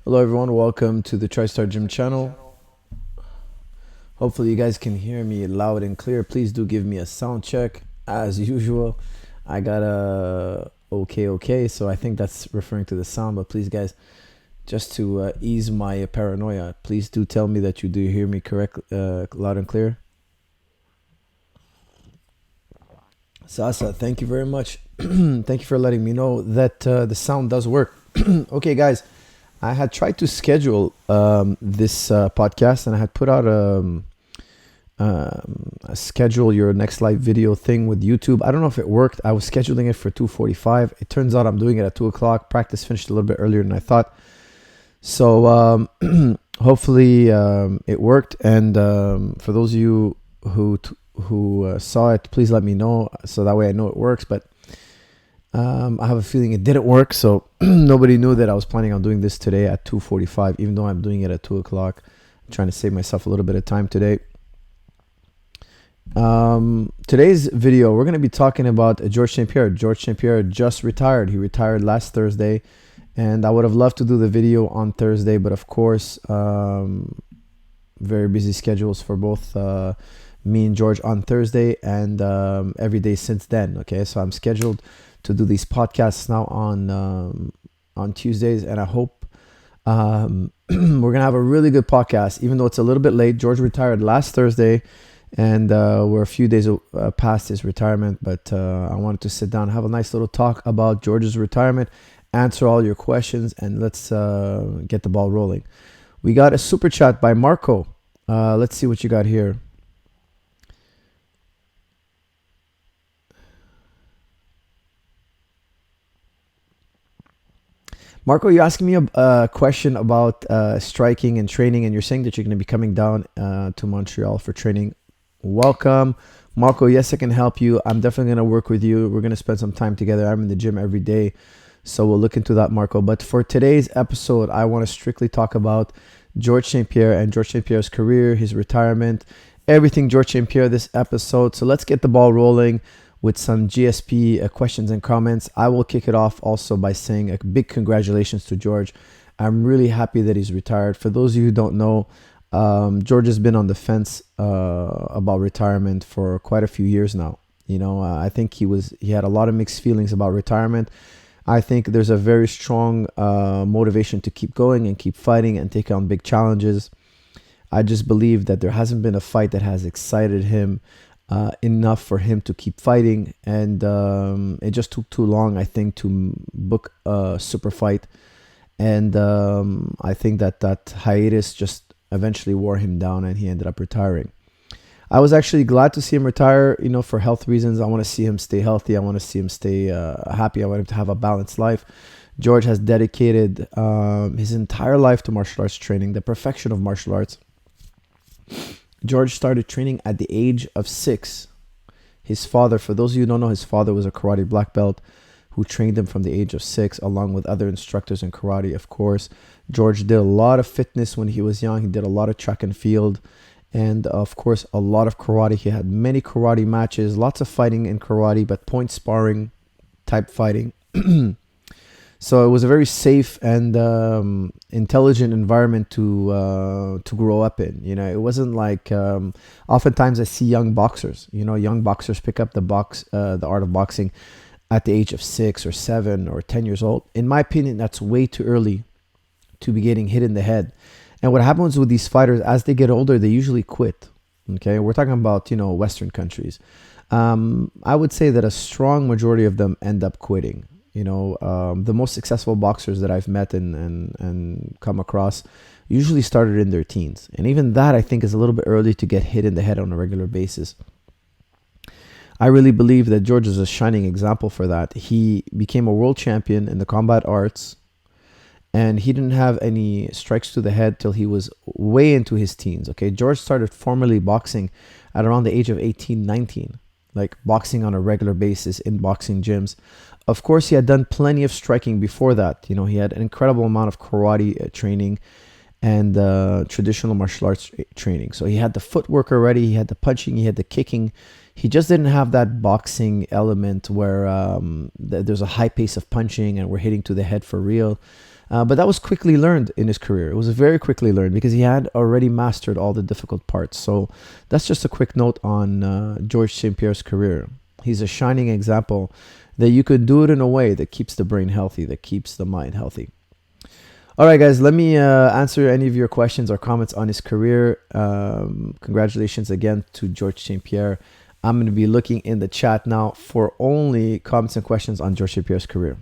Hello everyone, welcome to the Tristar Gym channel. Hopefully you guys can hear me loud and clear. Please do give me a sound check as usual. I got a okay, so I think that's referring to the sound, but please guys, just to ease my paranoia, please do tell me that you do hear me correct, loud and clear. Sasa, thank you very much. Thank you for letting me know that the sound does work. Okay guys, I had tried to schedule this podcast, and I had put out a schedule your next live video thing with YouTube. I don't know if it worked. I was scheduling it for 2:45. It turns out I'm doing it at 2 o'clock. Practice finished a little bit earlier than I thought. So hopefully it worked. And for those of you who saw it, please let me know so that way I know it works. But I have a feeling it didn't work, so nobody knew that I was planning on doing this today at 2:45, even though I'm doing it at 2 o'clock. I'm trying to save myself a little bit of time today. Today's video, we're going to be talking about George St. Pierre. George St. Pierre just retired. He retired last Thursday, and I would have loved to do the video on Thursday, but of course, very busy schedules for both me and George on Thursday and every day since then. Okay, so I'm scheduled to do these podcasts now on Tuesdays, and I hope we're gonna have a really good podcast, even though it's a little bit late. George retired last Thursday, and we're a few days past his retirement, but I wanted to sit down and have a nice little talk about George's retirement, answer all your questions, and let's get the ball rolling. We got a super chat by Marco. Let's see what you got here. Marco, you're asking me a question about striking and training, and you're saying that you're going to be coming down to Montreal for training. Welcome. Marco, yes, I can help you. I'm definitely going to work with you. We're going to spend some time together. I'm in the gym every day, so we'll look into that, Marco. But for today's episode, I want to strictly talk about George St. Pierre and George St. Pierre's career, his retirement, everything George St. Pierre this episode. So let's get the ball rolling with some GSP questions and comments. I will kick it off also by saying a big congratulations to George. I'm really happy that he's retired. For those of you who don't know, George has been on the fence about retirement for quite a few years now. You know, I think he had a lot of mixed feelings about retirement. I think there's a very strong motivation to keep going and keep fighting and take on big challenges. I just believe that there hasn't been a fight that has excited him enough for him to keep fighting, and it just took too long, I think, to book a super fight, and I think that hiatus just eventually wore him down, and he ended up retiring. I was actually glad to see him retire, you know, for health reasons. I want to see him stay healthy. I want to see him stay happy. I want him to have a balanced life. George has dedicated his entire life to martial arts training, the perfection of martial arts. George started training at the age of 6. His father, for those of you who don't know, his father was a karate black belt who trained him from the age of 6, along with other instructors in karate, of course. George did a lot of fitness when he was young. He did a lot of track and field, and of course, a lot of karate. He had many karate matches, lots of fighting in karate, but point sparring type fighting. So it was a very safe and intelligent environment to grow up in. You know, it wasn't like oftentimes I see young boxers. You know, young boxers pick up the art of boxing at the age of 6 or 7 or 10 years old. In my opinion, that's way too early to be getting hit in the head. And what happens with these fighters as they get older, they usually quit. Okay, we're talking about, you know, Western countries. I would say that a strong majority of them end up quitting. You know, the most successful boxers that I've met and come across usually started in their teens. And even that, I think, is a little bit early to get hit in the head on a regular basis. I really believe that George is a shining example for that. He became a world champion in the combat arts, and he didn't have any strikes to the head till he was way into his teens. Okay, George started formally boxing at around the age of 18, 19, like boxing on a regular basis in boxing gyms. Of course, he had done plenty of striking before that. You know, he had an incredible amount of karate training and traditional martial arts training. So he had the footwork already, he had the punching, he had the kicking, He just didn't have that boxing element where there's a high pace of punching and we're hitting to the head for real. But that was quickly learned in his career. It was very quickly learned because he had already mastered all the difficult parts. So that's just a quick note on George St. Pierre's career. He's a shining example that you could do it in a way that keeps the brain healthy, that keeps the mind healthy. All right, guys, let me answer any of your questions or comments on his career. Congratulations again to George St. Pierre. I'm going to be looking in the chat now for only comments and questions on George St. Pierre's career.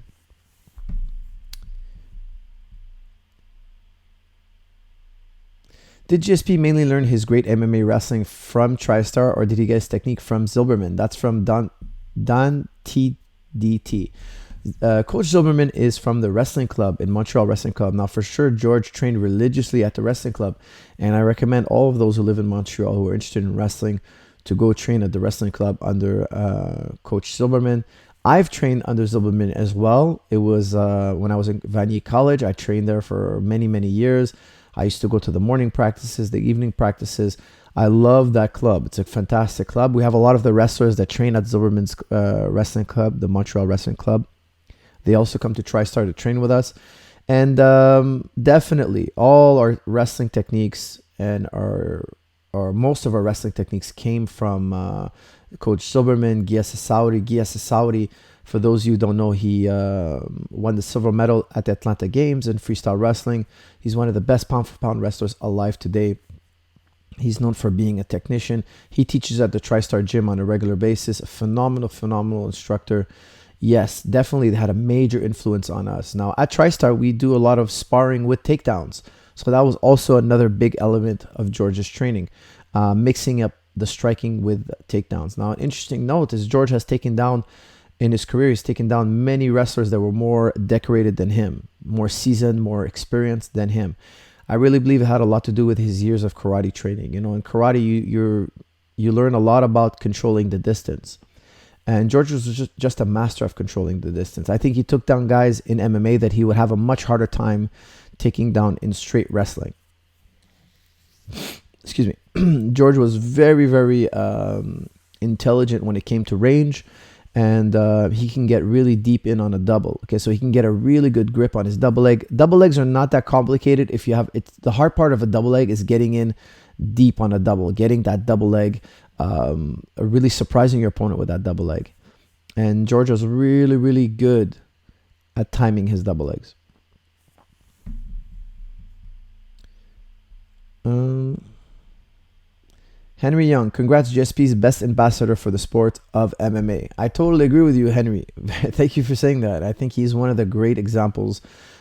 Did GSP mainly learn his great MMA wrestling from Tristar, or did he get his technique from Zilberman? That's from Don TDT. Coach Zilberman is from the wrestling club in Montreal Wrestling Club. Now, for sure, George trained religiously at the wrestling club, and I recommend all of those who live in Montreal who are interested in wrestling to go train at the wrestling club under Coach Zilberman. I've trained under Zilberman as well. It was when I was in Vanier College. I trained there for many, many years. I used to go to the morning practices, the evening practices. I love that club. It's a fantastic club. We have a lot of the wrestlers that train at Zilberman's wrestling club, the Montreal Wrestling Club. They also come to TriStar to train with us. And definitely all our wrestling techniques and most of our wrestling techniques came from Coach Zilberman, Gsp Saudi. For those of you who don't know, he won the silver medal at the Atlanta Games in freestyle wrestling. He's one of the best pound-for-pound wrestlers alive today. He's known for being a technician. He teaches at the Tristar Gym on a regular basis. A phenomenal instructor. Yes, definitely had a major influence on us. Now, at Tristar, we do a lot of sparring with takedowns. So that was also another big element of George's training, mixing up the striking with takedowns. Now, an interesting note is George has taken down, in his career, he's taken down many wrestlers that were more decorated than him, more seasoned, more experienced than him. I really believe it had a lot to do with his years of karate training. You know, in karate, you learn a lot about controlling the distance. And George was just a master of controlling the distance. I think he took down guys in MMA that he would have a much harder time taking down in straight wrestling. Excuse me. George was very intelligent when it came to range. And he can get really deep in on a double. Okay, so he can get a really good grip on his double leg. Double legs are not that complicated. The hard part of a double leg is getting in deep on a double, getting that double leg, really surprising your opponent with that double leg. And George was really good at timing his double legs. Henry Young, congrats, GSP's best ambassador for the sport of MMA. I totally agree with you, Henry. Thank you for saying that. I think he's one of the great examples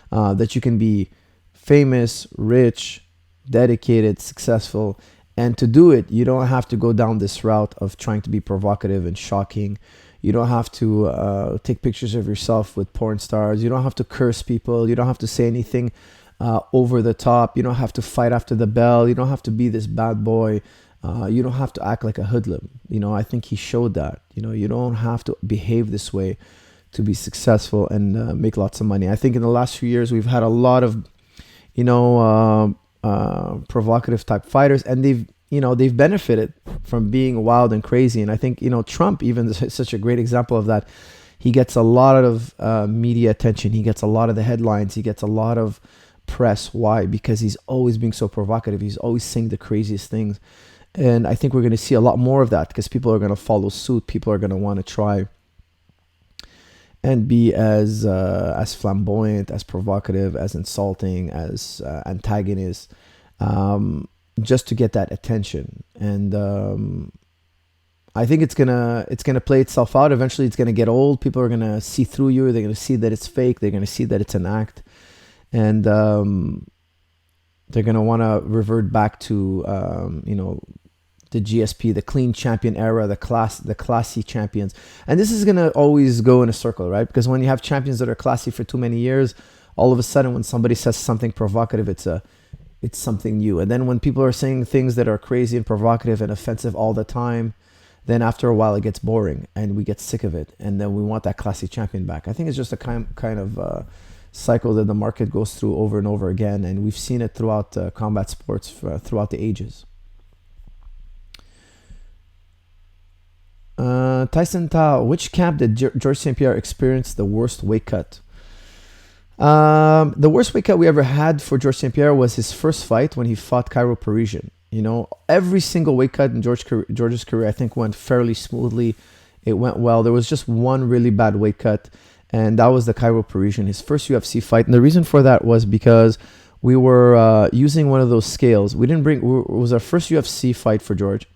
that you can be famous, rich, dedicated, successful. And to do it, you don't have to go down this route of trying to be provocative and shocking. You don't have to take pictures of yourself with porn stars. You don't have to curse people. You don't have to say anything over the top. You don't have to fight after the bell. You don't have to be this bad boy. You don't have to act like a hoodlum. You know, I think he showed that. You know, you don't have to behave this way to be successful and make lots of money. I think in the last few years, we've had a lot of, provocative type fighters, and they've benefited from being wild and crazy. And I think, Trump even is such a great example of that. He gets a lot of media attention. He gets a lot of the headlines. He gets a lot of press. Why? Because he's always being so provocative. He's always saying the craziest things. And I think we're going to see a lot more of that because people are going to follow suit. People are going to want to try and be as flamboyant, as provocative, as insulting, as antagonist, just to get that attention. And I think it's gonna play itself out. Eventually, it's gonna get old. People are gonna see through you. They're gonna see that it's fake. They're gonna see that it's an act, and they're gonna want to revert back to the GSP, the clean champion era, the classy champions. And this is going to always go in a circle, right? Because when you have champions that are classy for too many years, all of a sudden when somebody says something provocative, it's something new. And then when people are saying things that are crazy and provocative and offensive all the time, then after a while it gets boring and we get sick of it. And then we want that classy champion back. I think it's just a kind of cycle that the market goes through over and over again. And we've seen it throughout combat sports throughout the ages. Tyson Tao, which camp did George St. Pierre experience the worst weight cut? The worst weight cut we ever had for George St. Pierre was his first fight when he fought Cairo Parisian. You know, every single weight cut in George's career, I think, went fairly smoothly. It went well. There was just one really bad weight cut, and that was the Cairo Parisian, his first UFC fight. And the reason for that was because we were using one of those scales. We didn't bring. It was our first UFC fight for George,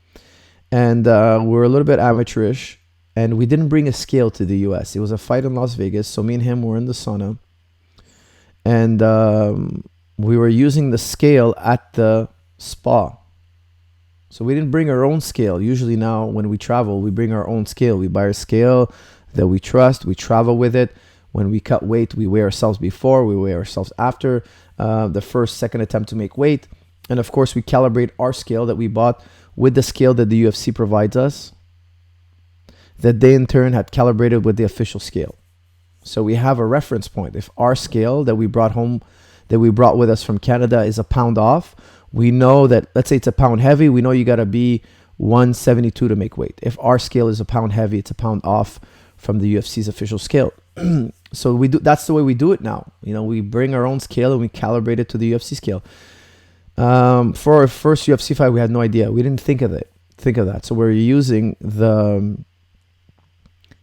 and we were a little bit amateurish, and we didn't bring a scale to the US. It was a fight in Las Vegas, so me and him were in the sauna, and we were using the scale at the spa. So we didn't bring our own scale. Usually now when we travel, we bring our own scale. We buy a scale that we trust. We travel with it. When we cut weight, we weigh ourselves before, we weigh ourselves after the first, second attempt to make weight. And of course, we calibrate our scale that we bought with the scale that the UFC provides us, that they in turn had calibrated with the official scale. So we have a reference point. If our scale that we brought home, that we brought with us from Canada is a pound off, we know that, let's say it's a pound heavy, we know you got to be 172 to make weight. If our scale is a pound heavy, it's a pound off from the UFC's official scale. So we do. That's the way we do it now. You know, we bring our own scale and we calibrate it to the UFC scale. For our first UFC fight, we had no idea. We didn't think of that. So we're using the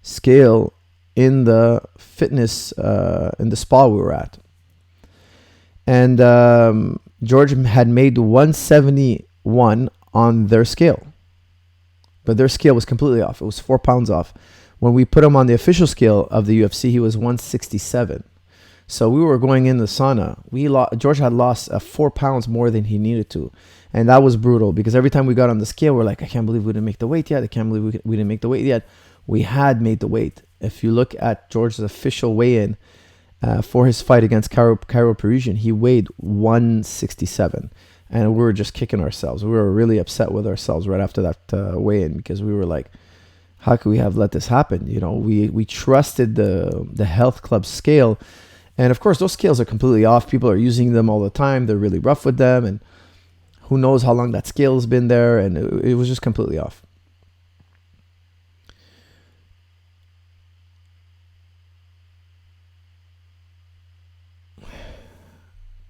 scale in the fitness, in the spa we were at. And George had made 171 on their scale. But their scale was completely off. It was 4 pounds off. When we put him on the official scale of the UFC, he was 167. So we were going in the sauna. George had lost 4 pounds more than he needed to. And that was brutal because every time we got on the scale, we're like, I can't believe we didn't make the weight yet. I can't believe we didn't make the weight yet. We had made the weight. If you look at George's official weigh-in for his fight against Cairo Parisian, he weighed 167. And we were just kicking ourselves. We were really upset with ourselves right after that weigh-in because we were like, how could we have let this happen? You know, we trusted the health club scale. And of course, those scales are completely off. People are using them all the time. They're really rough with them. And who knows how long that scale has been there. And it was just completely off.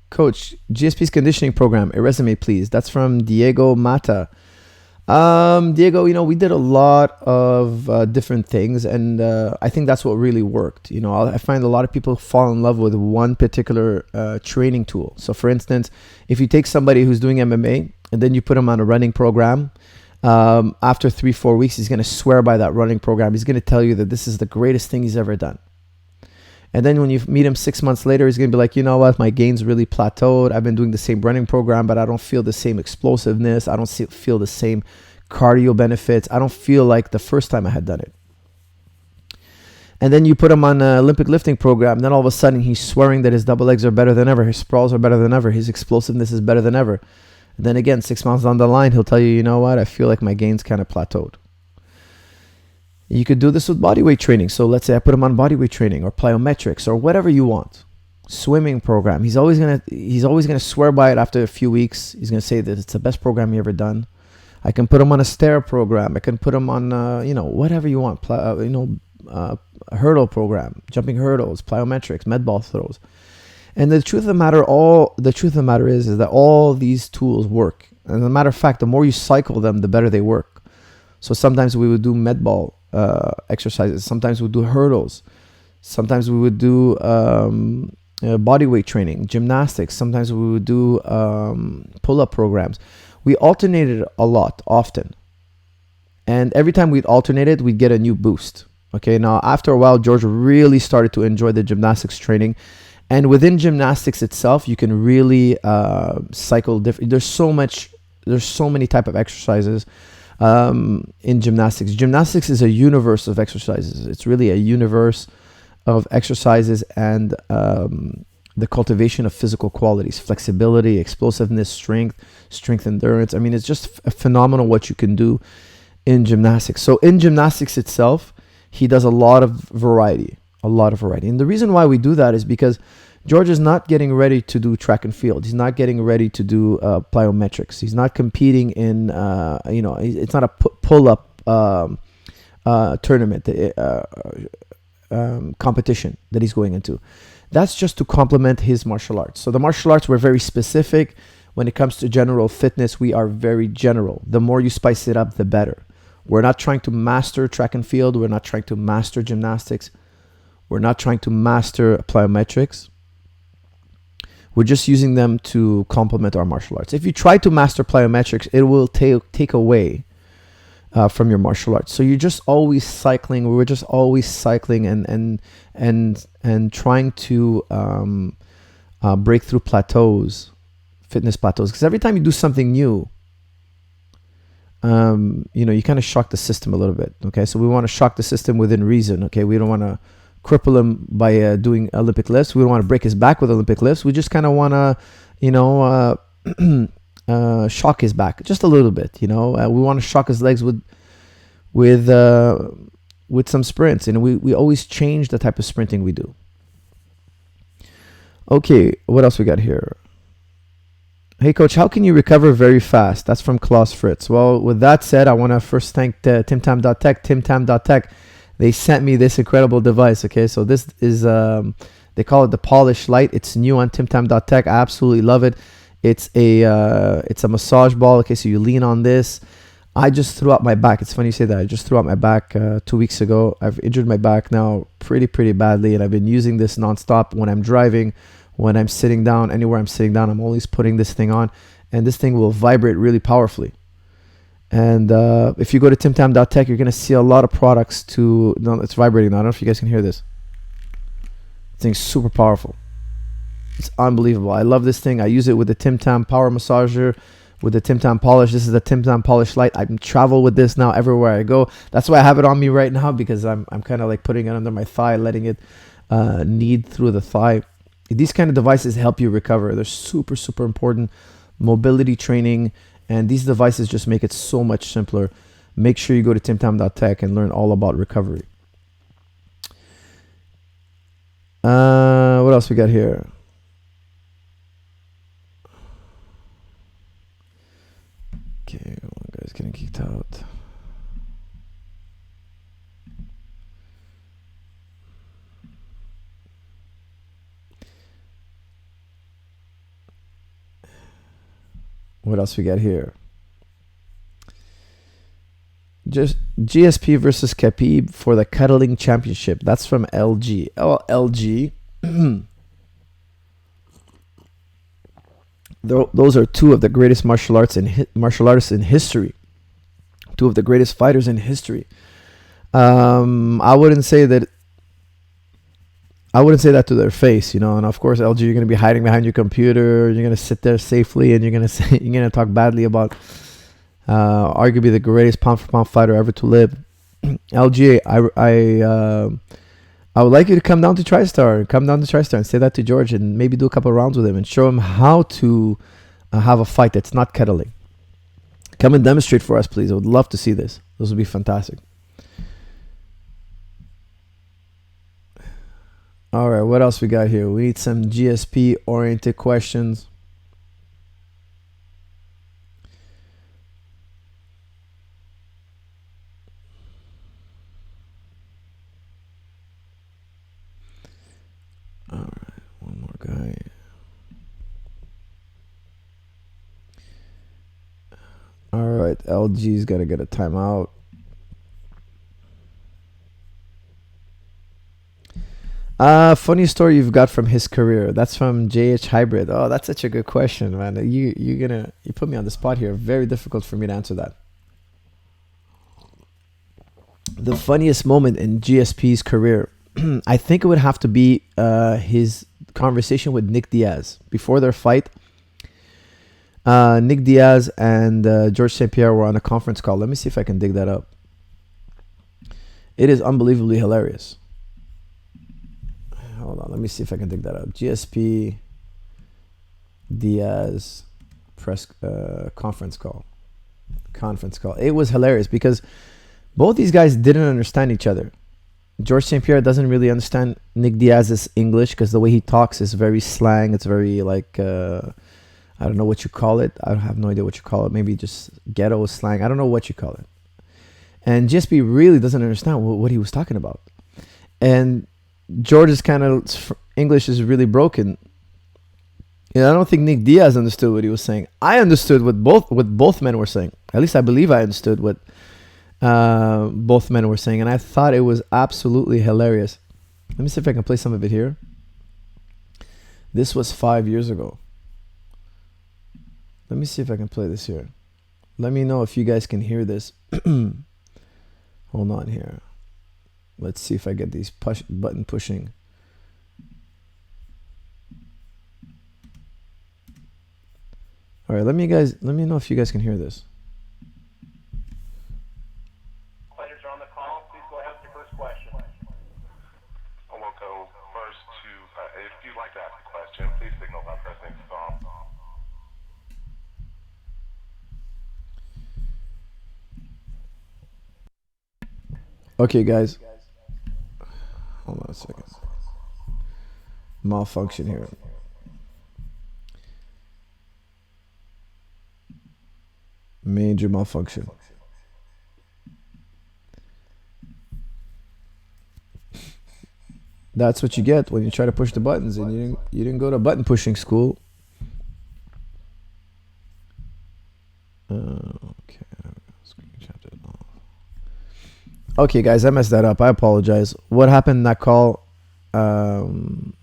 Coach, GSP's conditioning program, a resume, please. That's from Diego Mata. Diego, you know, we did a lot of different things, and I think that's what really worked. You know, I find a lot of people fall in love with one particular training tool. So, for instance, if you take somebody who's doing MMA and then you put him on a running program, after 3-4 weeks, he's going to swear by that running program. He's going to tell you that this is the greatest thing he's ever done. And then when you meet him 6 months later, he's going to be like, you know what, my gains really plateaued. I've been doing the same running program, but I don't feel the same explosiveness. I don't feel the same cardio benefits. I don't feel like the first time I had done it. And then you put him on an Olympic lifting program. Then all of a sudden, he's swearing that his double legs are better than ever. His sprawls are better than ever. His explosiveness is better than ever. And then again, 6 months down the line, he'll tell you, you know what, I feel like my gains kind of plateaued. You could do this with bodyweight training. So let's say I put him on bodyweight training or plyometrics or whatever you want. Swimming program. He's always gonna swear by it after a few weeks. He's gonna say that it's the best program he ever done. I can put him on a stair program. I can put him on whatever you want. Hurdle program, jumping hurdles, plyometrics, med ball throws. And the truth of the matter is that all these tools work. And as a matter of fact, the more you cycle them, the better they work. So sometimes we would do med ball exercises. Sometimes we would do hurdles. Sometimes we would do bodyweight training, gymnastics. Sometimes we would do pull-up programs. We alternated a lot, often. And every time we'd alternated, we'd get a new boost. Okay, now after a while, George really started to enjoy the gymnastics training. And within gymnastics itself, you can really cycle different. There's so many type of exercises in gymnastics. Gymnastics is a universe of exercises. It's really a universe of exercises and the cultivation of physical qualities, flexibility, explosiveness, strength, endurance. I mean, it's just phenomenal what you can do in gymnastics. So in gymnastics itself, he does a lot of variety. And the reason why we do that is because George is not getting ready to do track and field. He's not getting ready to do plyometrics. He's not competing in, it's not a pull-up tournament, competition that he's going into. That's just to complement his martial arts. So the martial arts were very specific. When it comes to general fitness, we are very general. The more you spice it up, the better. We're not trying to master track and field. We're not trying to master gymnastics. We're not trying to master plyometrics. We're just using them to complement our martial arts. If you try to master plyometrics, it will take away from your martial arts. So you're just always cycling. We're just always cycling and trying to break through plateaus, fitness plateaus. Because every time you do something new, you kind of shock the system a little bit. Okay, so we want to shock the system within reason. Okay, we don't want to cripple him by doing Olympic lifts. We don't want to break his back with Olympic lifts. We just kind of want to, shock his back just a little bit. We want to shock his legs with some sprints, and we always change the type of sprinting we do. Okay, what else we got here? Hey coach, how can you recover very fast? That's from Klaus Fritz. Well, with that said, I want to first thank timtam.tech. Timtam.tech, they sent me this incredible device. Okay, so this is they call it the Polish Light. It's new on timtam.tech. I absolutely love it. It's a massage ball. Okay, so you lean on this. I just threw out my back. It's funny you say that. I just threw out my back 2 weeks ago. I've injured my back now pretty badly, and I've been using this nonstop when I'm driving, when I'm sitting down, anywhere I'm sitting down. I'm always putting this thing on, and this thing will vibrate really powerfully. And if you go to timtam.tech, you're going to see a lot of products it's vibrating now. I don't know if you guys can hear this. This thing's super powerful. It's unbelievable. I love this thing. I use it with the Tim Tam Power Massager, with the Tim Tam Polish. This is the Tim Tam Polish Light. I travel with this now everywhere I go. That's why I have it on me right now, because I'm kind of like putting it under my thigh, letting it knead through the thigh. These kind of devices help you recover. They're super important. Mobility training, and these devices just make it so much simpler. Make sure you go to timtam.tech and learn all about recovery. What else we got here? Okay, one guy's getting kicked out. What else we got here? Just GSP versus Habib for the cuddling championship. That's from LG. Oh, LG. Those are two of the greatest martial artists in history. Two of the greatest fighters in history. I wouldn't say that to their face, And of course, LG, you're going to be hiding behind your computer. You're going to sit there safely, and you're going to talk badly about arguably the greatest pound for pound fighter ever to live. LG, I would like you to come down to Tristar and say that to George, and maybe do a couple of rounds with him and show him how to have a fight that's not cuddling. Come and demonstrate for us, please. I would love to see this. This would be fantastic. All right, what else we got here? We need some GSP-oriented questions. All right, one more guy. All right, LG's got to get a timeout. Funny story you've got from his career. That's from JH Hybrid. Oh, that's such a good question, man. You put me on the spot here. Very difficult for me to answer that. The funniest moment in GSP's career, I think it would have to be his conversation with Nick Diaz before their fight. Nick Diaz and George St. Pierre were on a conference call. Let me see if I can dig that up. It is unbelievably hilarious. Hold on, let me see if I can dig that up. GSP Diaz press conference call. It was hilarious because both these guys didn't understand each other. George St. Pierre doesn't really understand Nick Diaz's English because the way he talks is very slang. It's very like I don't know what you call it. I have no idea what you call it. Maybe just ghetto slang. I don't know what you call it. And Gsp really doesn't understand what he was talking about. And George's kind of English is really broken. I don't think Nick Diaz understood what he was saying. I understood what both men were saying. At least I believe I understood what both men were saying, and I thought it was absolutely hilarious. Let me see if I can play some of it here. This was 5 years ago. Let me see if I can play this here. Let me know if you guys can hear this. Hold on here. Let's see if I get these button pushing. All right, let me know if you guys can hear this. Fighters are on the call. Please go ahead with your first question. I will go first to, if you'd like to ask a question, please signal by pressing star. Okay, guys. Hold on a second. Malfunction here. Major malfunction. That's what you get when you try to push the buttons, and you didn't go to button pushing school. Okay. Okay, guys, I messed that up. I apologize. What happened in that call?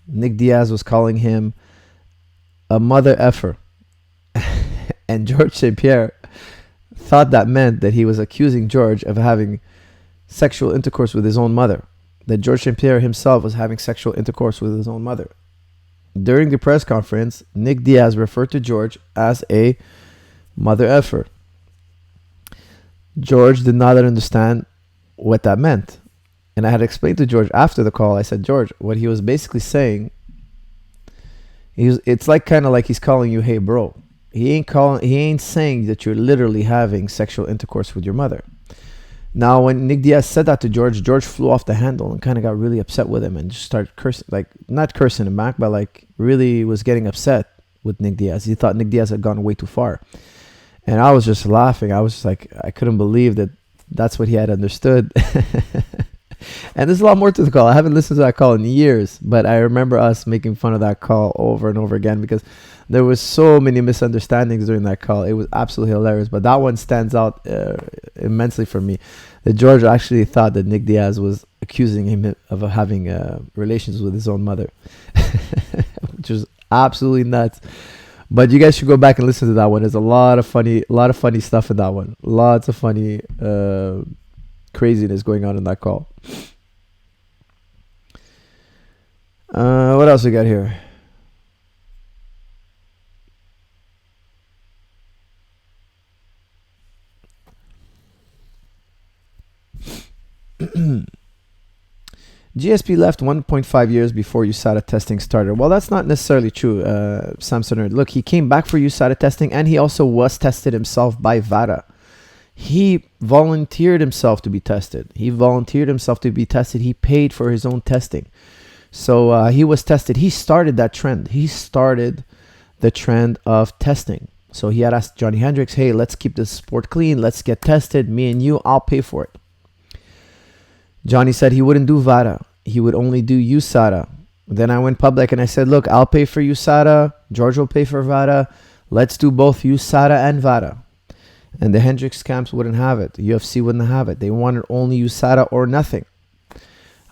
Nick Diaz was calling him a mother effer, and George St. Pierre thought that meant that he was accusing George of having sexual intercourse with his own mother. That George St. Pierre himself was having sexual intercourse with his own mother. During the press conference, Nick Diaz referred to George as a mother effer. George did not understand what that meant. And I had explained to George after the call, I said, George, what he was basically saying, it's like kind of like he's calling you, hey bro. He ain't saying that you're literally having sexual intercourse with your mother. Now, when Nick Diaz said that to George, George flew off the handle and kind of got really upset with him and just started cursing, like not cursing him back, but like really was getting upset with Nick Diaz. He thought Nick Diaz had gone way too far. And I was just laughing. I was just like, I couldn't believe that that's what he had understood. And there's a lot more to the call. I haven't listened to that call in years, but I remember us making fun of that call over and over again because there was so many misunderstandings during that call. It was absolutely hilarious, but that one stands out immensely for me. That George actually thought that Nick Diaz was accusing him of having relations with his own mother, which was absolutely nuts. But you guys should go back and listen to that one. There's a lot of funny stuff in that one. Lots of funny craziness going on in that call. What else we got here? GSP left 1.5 years before USADA testing started. Well, that's not necessarily true, Samson. Look, he came back for USADA testing, and he also was tested himself by VADA. He volunteered himself to be tested. He paid for his own testing. So he was tested. He started that trend. He started the trend of testing. So he had asked Johnny Hendricks, hey, let's keep this sport clean. Let's get tested. Me and you, I'll pay for it. Johnny said he wouldn't do VADA. He would only do USADA. Then I went public and I said, look, I'll pay for USADA. George will pay for VADA. Let's do both USADA and VADA. And the Hendricks camps wouldn't have it. The UFC wouldn't have it. They wanted only USADA or nothing.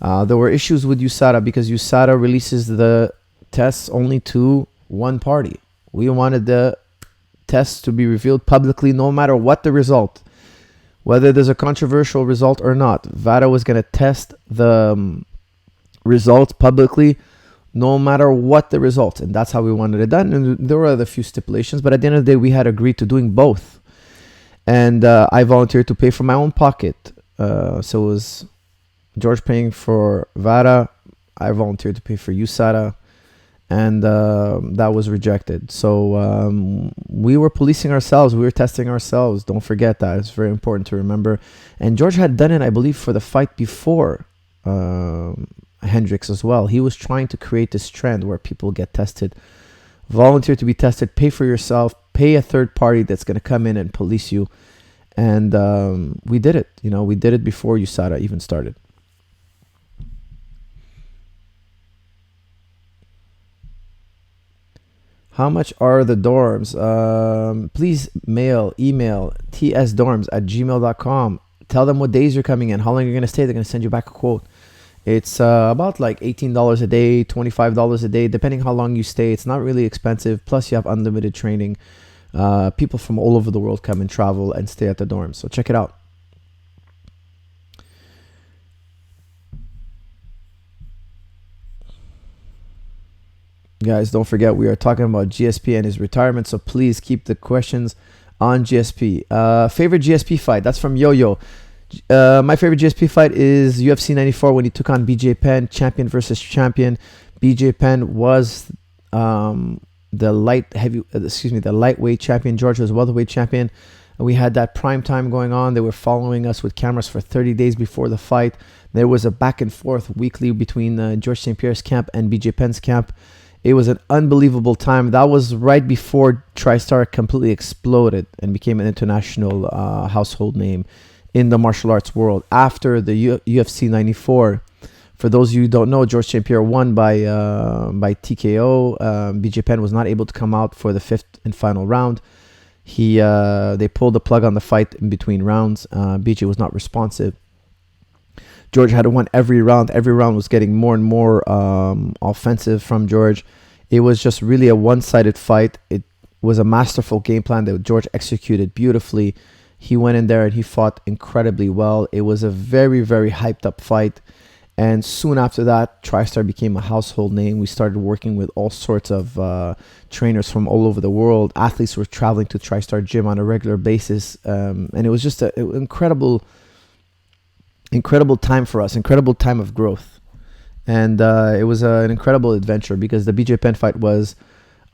There were issues with USADA because USADA releases the tests only to one party. We wanted the tests to be revealed publicly no matter what the result. Whether there's a controversial result or not, VADA was going to test the results publicly no matter what the result. And that's how we wanted it done. And there were other few stipulations, but at the end of the day, we had agreed to doing both. And I volunteered to pay from my own pocket. So it was George paying for VADA. I volunteered to pay for USADA. And that was rejected. So we were policing ourselves. We were testing ourselves. Don't forget that. It's very important to remember. And George had done it, I believe, for the fight before Hendricks as well. He was trying to create this trend where people get tested, volunteer to be tested, pay for yourself, pay a third party that's going to come in and police you. And we did it. We did it before USADA even started. How much are the dorms? Please email tsdorms@gmail.com. Tell them what days you're coming in, how long you're going to stay. They're going to send you back a quote. It's about like $18 a day, $25 a day, depending how long you stay. It's not really expensive. Plus, you have unlimited training. People from all over the world come and travel and stay at the dorms. So check it out. Guys, don't forget, we are talking about GSP and his retirement, so please keep the questions on GSP. Favorite GSP fight? That's from Yo-Yo. My favorite GSP fight is UFC 94 when he took on BJ Penn, champion versus champion. BJ Penn was the lightweight champion. George was welterweight champion. We had that prime time going on. They were following us with cameras for 30 days before the fight. There was a back and forth weekly between George St. Pierre's camp and BJ Penn's camp. It was an unbelievable time. That was right before Tristar completely exploded and became an international household name in the martial arts world. After the UFC 94, for those of you who don't know, George St. Pierre won by TKO. BJ Penn was not able to come out for the fifth and final round. They pulled the plug on the fight in between rounds. BJ was not responsive. George had to win every round. Every round was getting more and more offensive from George. It was just really a one-sided fight. It was a masterful game plan that George executed beautifully. He went in there and he fought incredibly well. It was a very, very hyped up fight. And soon after that, Tristar became a household name. We started working with all sorts of trainers from all over the world. Athletes were traveling to Tristar Gym on a regular basis. And it was just an incredible time for us, incredible time of growth. And it was an incredible adventure because the BJ Penn fight was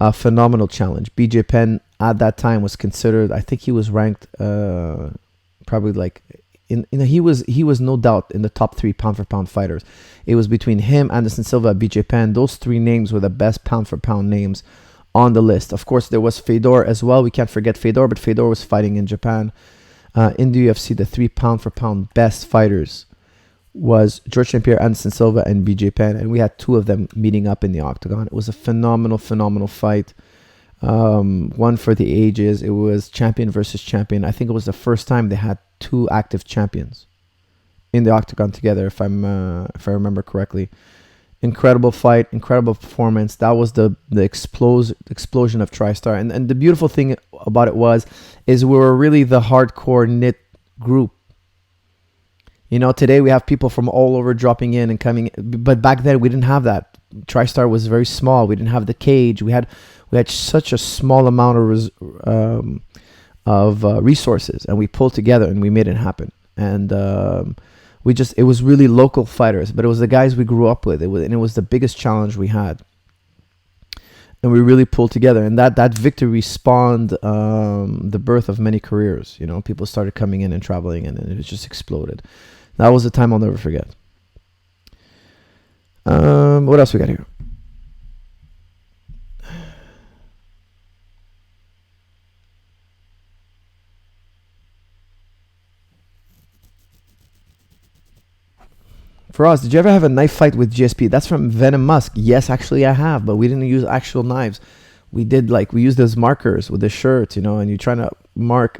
a phenomenal challenge. BJ Penn at that time was considered, I think he was ranked probably like, he was no doubt in the top 3 pound for pound fighters. It was between him, Anderson Silva, BJ Penn. Those 3 names were the best pound for pound names on the list. Of course, there was Fedor as well. We can't forget Fedor, but Fedor was fighting in Japan. In the UFC, the 3 pound for pound best fighters was George St. Pierre, Anderson Silva, and BJ Penn, and we had 2 of them meeting up in the octagon. It was a phenomenal fight. One for the ages. It was champion versus champion. I think it was the first time they had 2 active champions in the octagon together, if I remember correctly. Incredible fight, incredible performance. That was the explosion of Tristar. And the beautiful thing about it is we were really the hardcore knit group. Today we have people from all over dropping in and coming, but back then we didn't have that. Tristar was very small. We didn't have the cage. We had such a small amount of resources, and we pulled together and we made it happen. And it was really local fighters, but it was the guys we grew up with. It was the biggest challenge we had, and we really pulled together. And that victory spawned the birth of many careers. People started coming in and traveling, and it just exploded. That was a time I'll never forget. What else we got here? For us, did you ever have a knife fight with GSP? That's from Venom Musk. Yes, actually I have, but we didn't use actual knives. We used those markers with the shirts, and you're trying to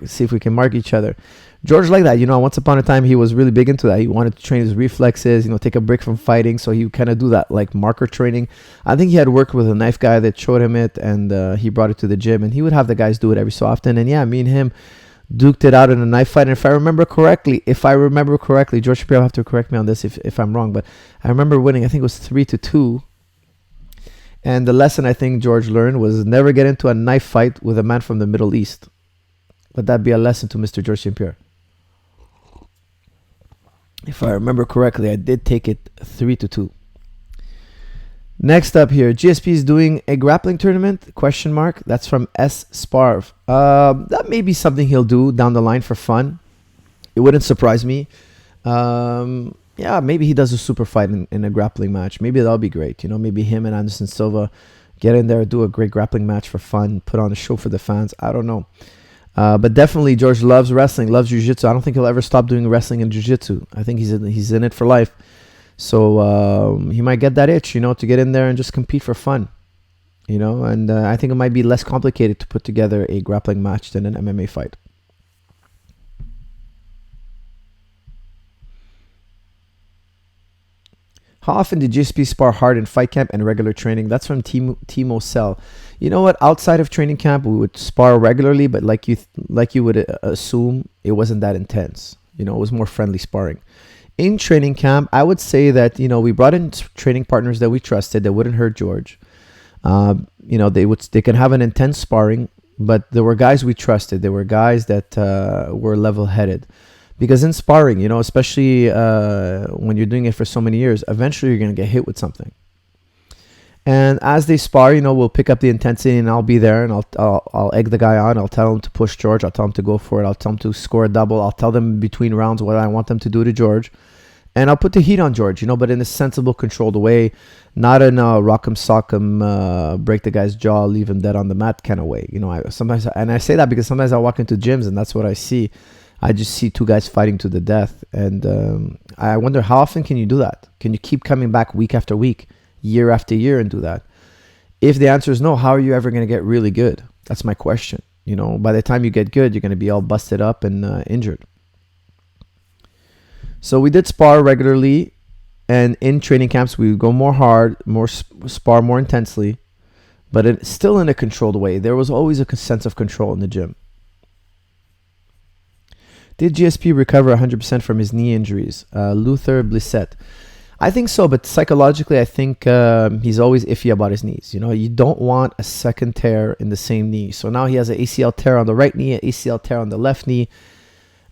see if we can mark each other. George liked that. Once upon a time, he was really big into that. He wanted to train his reflexes, take a break from fighting. So he would kind of do that, like marker training. I think he had worked with a knife guy that showed him it, and he brought it to the gym. And he would have the guys do it every so often. And yeah, me and him duked it out in a knife fight. And if I remember correctly, George Shapiro will have to correct me on this if I'm wrong, but I remember winning. I think it was 3-2. And the lesson I think George learned was never get into a knife fight with a man from the Middle East. Let that be a lesson to Mr. George St. Pierre. If I remember correctly, I did take it 3-2. Next up here, GSP is doing a grappling tournament? ? That's from S. Sparv. That may be something he'll do down the line for fun. It wouldn't surprise me. Maybe he does a super fight in a grappling match. Maybe that'll be great. Maybe him and Anderson Silva get in there, do a great grappling match for fun, put on a show for the fans. I don't know. But definitely George loves wrestling, loves jiu-jitsu. I don't think he'll ever stop doing wrestling and jiu-jitsu. I think he's in it for life. So he might get that itch, to get in there and just compete for fun, And I think it might be less complicated to put together a grappling match than an MMA fight. How often did GSP spar hard in fight camp and regular training? That's from Timo Cell. You know what? Outside of training camp, we would spar regularly, but like you would assume, it wasn't that intense. It was more friendly sparring. In training camp, I would say that we brought in training partners that we trusted that wouldn't hurt George. They can have an intense sparring, but there were guys we trusted. There were guys that were level-headed. Because in sparring, especially when you're doing it for so many years, eventually you're going to get hit with something. And as they spar, we'll pick up the intensity, and I'll be there, and I'll egg the guy on. I'll tell him to push George. I'll tell him to go for it. I'll tell him to score a double. I'll tell them between rounds what I want them to do to George. And I'll put the heat on George, but in a sensible, controlled way, not in a rock him, sock him, break the guy's jaw, leave him dead on the mat kind of way. I say that because sometimes I walk into gyms and that's what I see. I just see two guys fighting to the death. And I wonder, how often can you do that? Can you keep coming back week after week, year after year and do that? If the answer is no, how are you ever going to get really good? That's my question. By the time you get good, you're going to be all busted up and injured. So we did spar regularly, and in training camps, we would go more hard, spar more intensely, but still in a controlled way. There was always a sense of control in the gym. Did GSP recover 100% from his knee injuries? Luther Blissett. I think so, but psychologically, I think he's always iffy about his knees. You don't want a second tear in the same knee. So now he has an ACL tear on the right knee, an ACL tear on the left knee.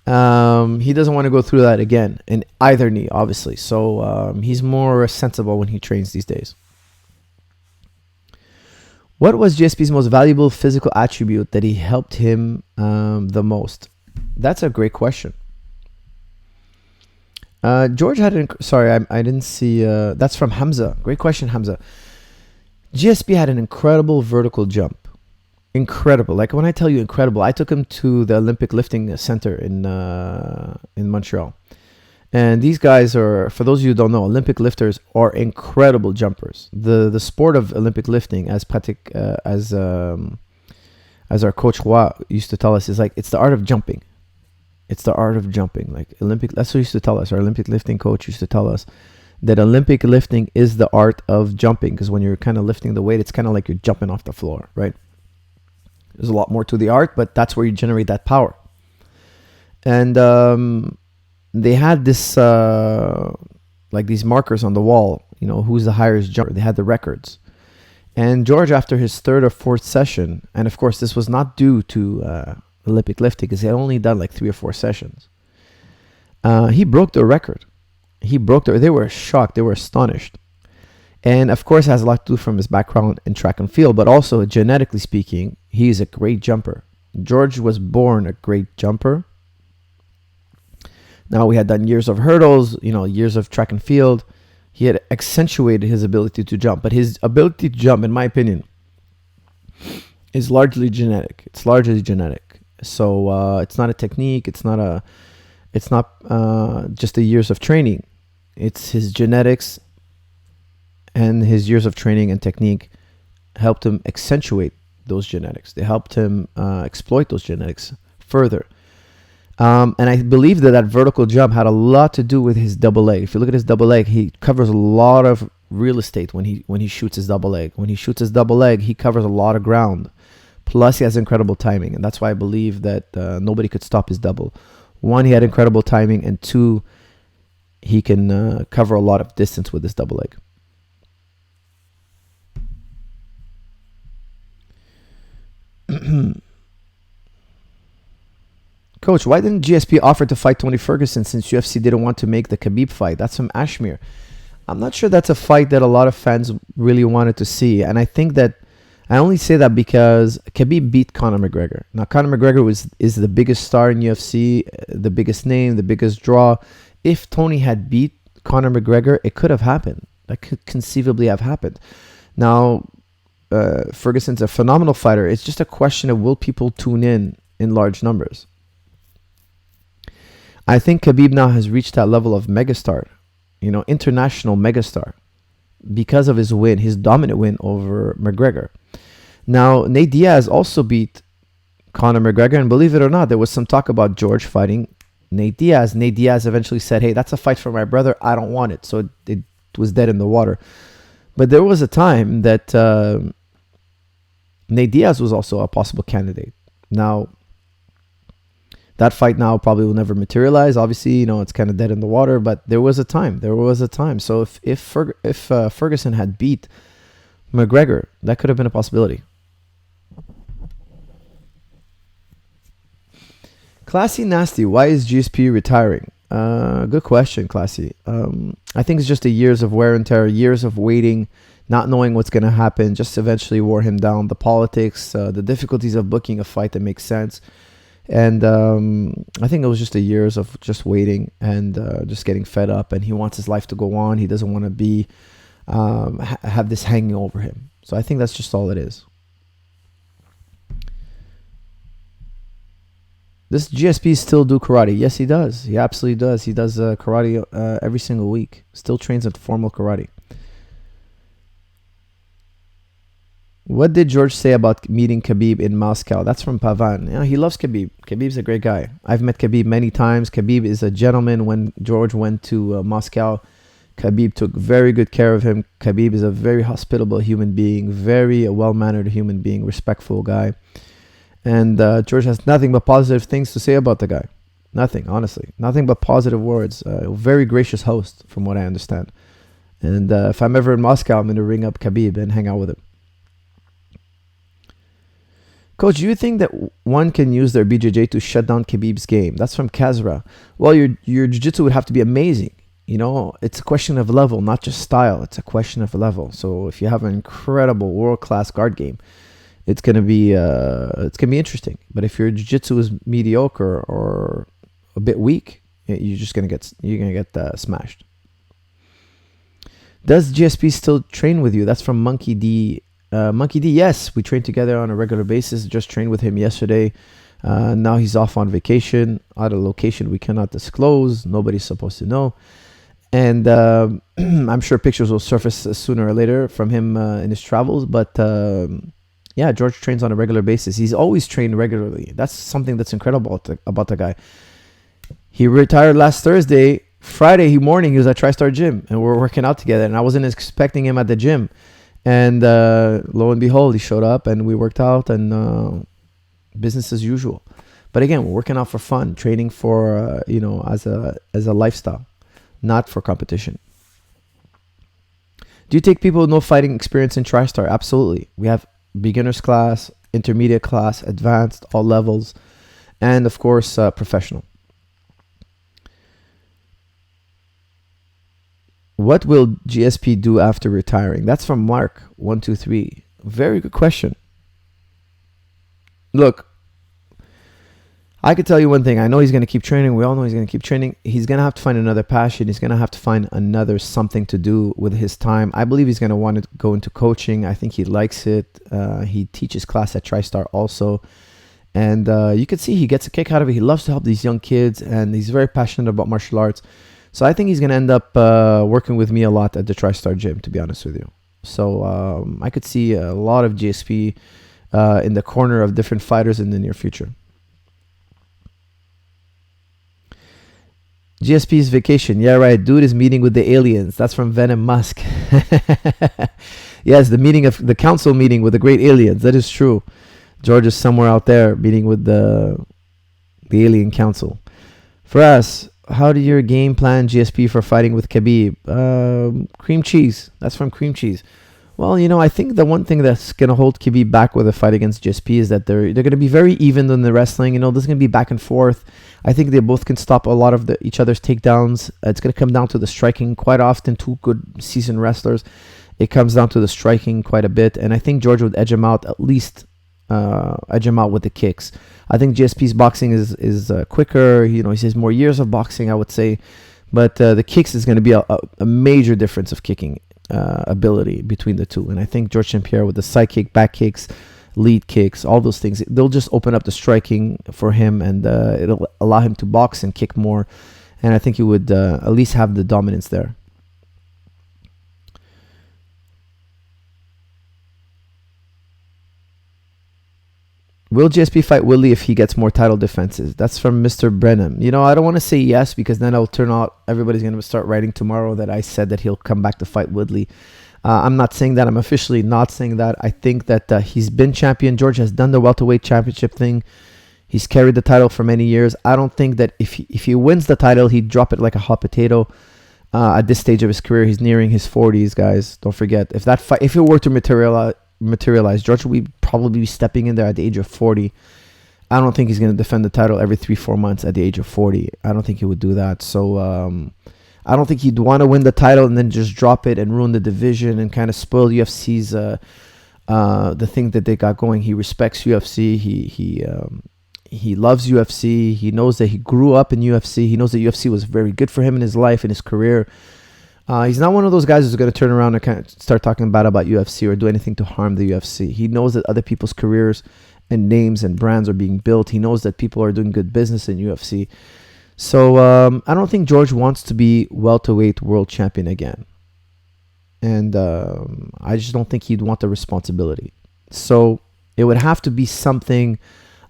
He doesn't want to go through that again in either knee, obviously. So he's more sensible when he trains these days. What was GSP's most valuable physical attribute that he helped him the most? That's a great question. George had I didn't see. That's from Hamza. Great question, Hamza. GSP had an incredible vertical jump. Incredible. Like when I tell you incredible, I took him to the Olympic Lifting Center in Montreal. And these guys are, for those of you who don't know, Olympic lifters are incredible jumpers. The sport of Olympic lifting, as our coach Roy used to tell us, is like it's the art of jumping. It's the art of jumping. Like Olympic, that's what he used to tell us. Our Olympic lifting coach used to tell us that Olympic lifting is the art of jumping, because when you're kind of lifting the weight, it's kind of like you're jumping off the floor, right? There's a lot more to the art, but that's where you generate that power. And they had this like these markers on the wall, who's the highest jumper. They had the records. And George, after his third or fourth session, and of course this was not due to Olympic lifting because he had only done like 3 or 4 sessions, he broke the record. They were shocked. They were astonished. And of course, it has a lot to do from his background in track and field, but also genetically speaking, he's a great jumper. George was born a great jumper. Now, we had done years of hurdles, years of track and field. He had accentuated his ability to jump, but his ability to jump, in my opinion, is largely genetic. It's largely genetic. So it's not a technique. It's not just the years of training. It's his genetics, and his years of training and technique helped him accentuate those genetics. They helped him exploit those genetics further. And I believe that vertical jump had a lot to do with his double leg. If you look at his double leg, he covers a lot of real estate when he shoots his double leg. When he shoots his double leg, he covers a lot of ground. Plus, he has incredible timing. And that's why I believe that nobody could stop his double. 1, he had incredible timing. And 2, he can cover a lot of distance with his double leg. Coach, why didn't GSP offer to fight Tony Ferguson since UFC didn't want to make the Habib fight? That's from Ashmir. I'm not sure that's a fight that a lot of fans really wanted to see. And I think that I only say that because Habib beat Conor McGregor. Now, Conor McGregor is the biggest star in UFC, the biggest name, the biggest draw. If Tony had beat Conor McGregor, it could have happened. That could conceivably have happened. Now, Ferguson's a phenomenal fighter. It's just a question of will people tune in in large numbers. I think Habib now has reached that level of megastar, international megastar, because of his win, his dominant win over McGregor. Now, Nate Diaz also beat Conor McGregor, and believe it or not, there was some talk about George fighting Nate Diaz. Nate Diaz eventually said, hey, that's a fight for my brother. I don't want it. So it was dead in the water. But there was a time that Nate Diaz was also a possible candidate. Now, that fight now probably will never materialize. Obviously, it's kind of dead in the water, but there was a time. So if Ferguson had beat McGregor, that could have been a possibility. Classy Nasty, why is GSP retiring? Good question, Classy. I think it's just the years of wear and tear, years of waiting, not knowing what's going to happen, just eventually wore him down. The politics, the difficulties of booking a fight that makes sense. And I think it was just the years of just waiting and just getting fed up. And he wants his life to go on. He doesn't want to be have this hanging over him. So I think that's just all it is. Does GSP still do karate? Yes, he does. He absolutely does. He does karate every single week. Still trains at formal karate. What did George say about meeting Khabib in Moscow? That's from Pavan. Yeah, he loves Khabib. Khabib's a great guy. I've met Khabib many times. Khabib is a gentleman. When George went to Moscow, Khabib took very good care of him. Khabib is a very hospitable human being, very well-mannered human being, respectful guy. And George has nothing but positive things to say about the guy. Nothing, honestly. Nothing but positive words. Very gracious host, from what I understand. And if I'm ever in Moscow, I'm going to ring up Khabib and hang out with him. Coach, do you think that one can use their BJJ to shut down Khabib's game? That's from Kazra. Well, your jiu-jitsu would have to be amazing. It's a question of level, not just style. It's a question of level. So if you have an incredible world-class guard game, it's gonna be interesting. But if your jiu-jitsu is mediocre or a bit weak, you're gonna get smashed. Does GSP still train with you? That's from Monkey D. Monkey D, yes, we train together on a regular basis. Just trained with him yesterday. Now he's off on vacation at a location we cannot disclose. Nobody's supposed to know. And I'm sure pictures will surface sooner or later from him in his travels. But yeah, George trains on a regular basis. He's always trained regularly. That's something that's incredible about the guy. He retired last Thursday. Friday morning, he was at Tristar Gym, and we're working out together. And I wasn't expecting him at the gym. And lo and behold, he showed up, and we worked out, and business as usual. But again, we're working out for fun, training for as a lifestyle, not for competition. Do you take people with no fighting experience in TriStar? Absolutely. We have beginners class, intermediate class, advanced, all levels, and of course, professional. What will GSP do after retiring? That's from Mark123. Very good question. Look, I could tell you one thing. I know he's going to keep training. We all know he's going to keep training. He's going to have to find another passion. He's going to have to find another something to do with his time. I believe he's going to want to go into coaching. I think he likes it. He teaches class at TriStar also. And you can see he gets a kick out of it. He loves to help these young kids, and he's very passionate about martial arts. So I think he's going to end up working with me a lot at the TriStar Gym, to be honest with you. So I could see a lot of GSP in the corner of different fighters in the near future. GSP's vacation. Yeah, right. Dude is meeting with the aliens. That's from Venom Musk. Yes, the council meeting with the great aliens. That is true. George is somewhere out there meeting with the alien council. For us, how do your game plan GSP for fighting with Khabib? Cream cheese. That's from Cream Cheese. Well, I think the one thing that's going to hold Khabib back with a fight against GSP is that they're going to be very even in the wrestling. There's going to be back and forth. I think they both can stop a lot of each other's takedowns. It's going to come down to the striking. Quite often, two good seasoned wrestlers, it comes down to the striking quite a bit. And I think George would edge him out, at least edge him out with the kicks. I think GSP's boxing is quicker. He has more years of boxing, I would say. But the kicks is going to be a major difference of kicking ability between the two. And I think George St. Pierre with the side kick, back kicks, lead kicks, all those things. They'll just open up the striking for him, and it'll allow him to box and kick more. And I think he would at least have the dominance there. Will GSP fight Willie if he gets more title defenses? That's from Mr. Brenham. I don't want to say yes, because then it'll turn out everybody's going to start writing tomorrow that I said that he'll come back to fight Woodley. I'm not saying that. I'm officially not saying that. I think that he's been champion. George has done the welterweight championship thing. He's carried the title for many years. I don't think that if he wins the title, he'd drop it like a hot potato. At this stage of his career, he's nearing his 40s, guys. Don't forget, if it were to materialize, George would probably be stepping in there at the age of 40. I don't think he's going to defend the title every 3-4 months at the age of 40. I don't think he would do that. So I don't think he'd want to win the title and then just drop it and ruin the division and kind of spoil UFC's the thing that they got going. He respects UFC. He loves UFC. He knows that he grew up in UFC. He knows that UFC was very good for him in his life, in his career. He's not one of those guys who's going to turn around and kind of start talking bad about UFC or do anything to harm the UFC. He knows that other people's careers and names and brands are being built. He knows that people are doing good business in UFC. So I don't think George wants to be welterweight world champion again. And I just don't think he'd want the responsibility. So it would have to be something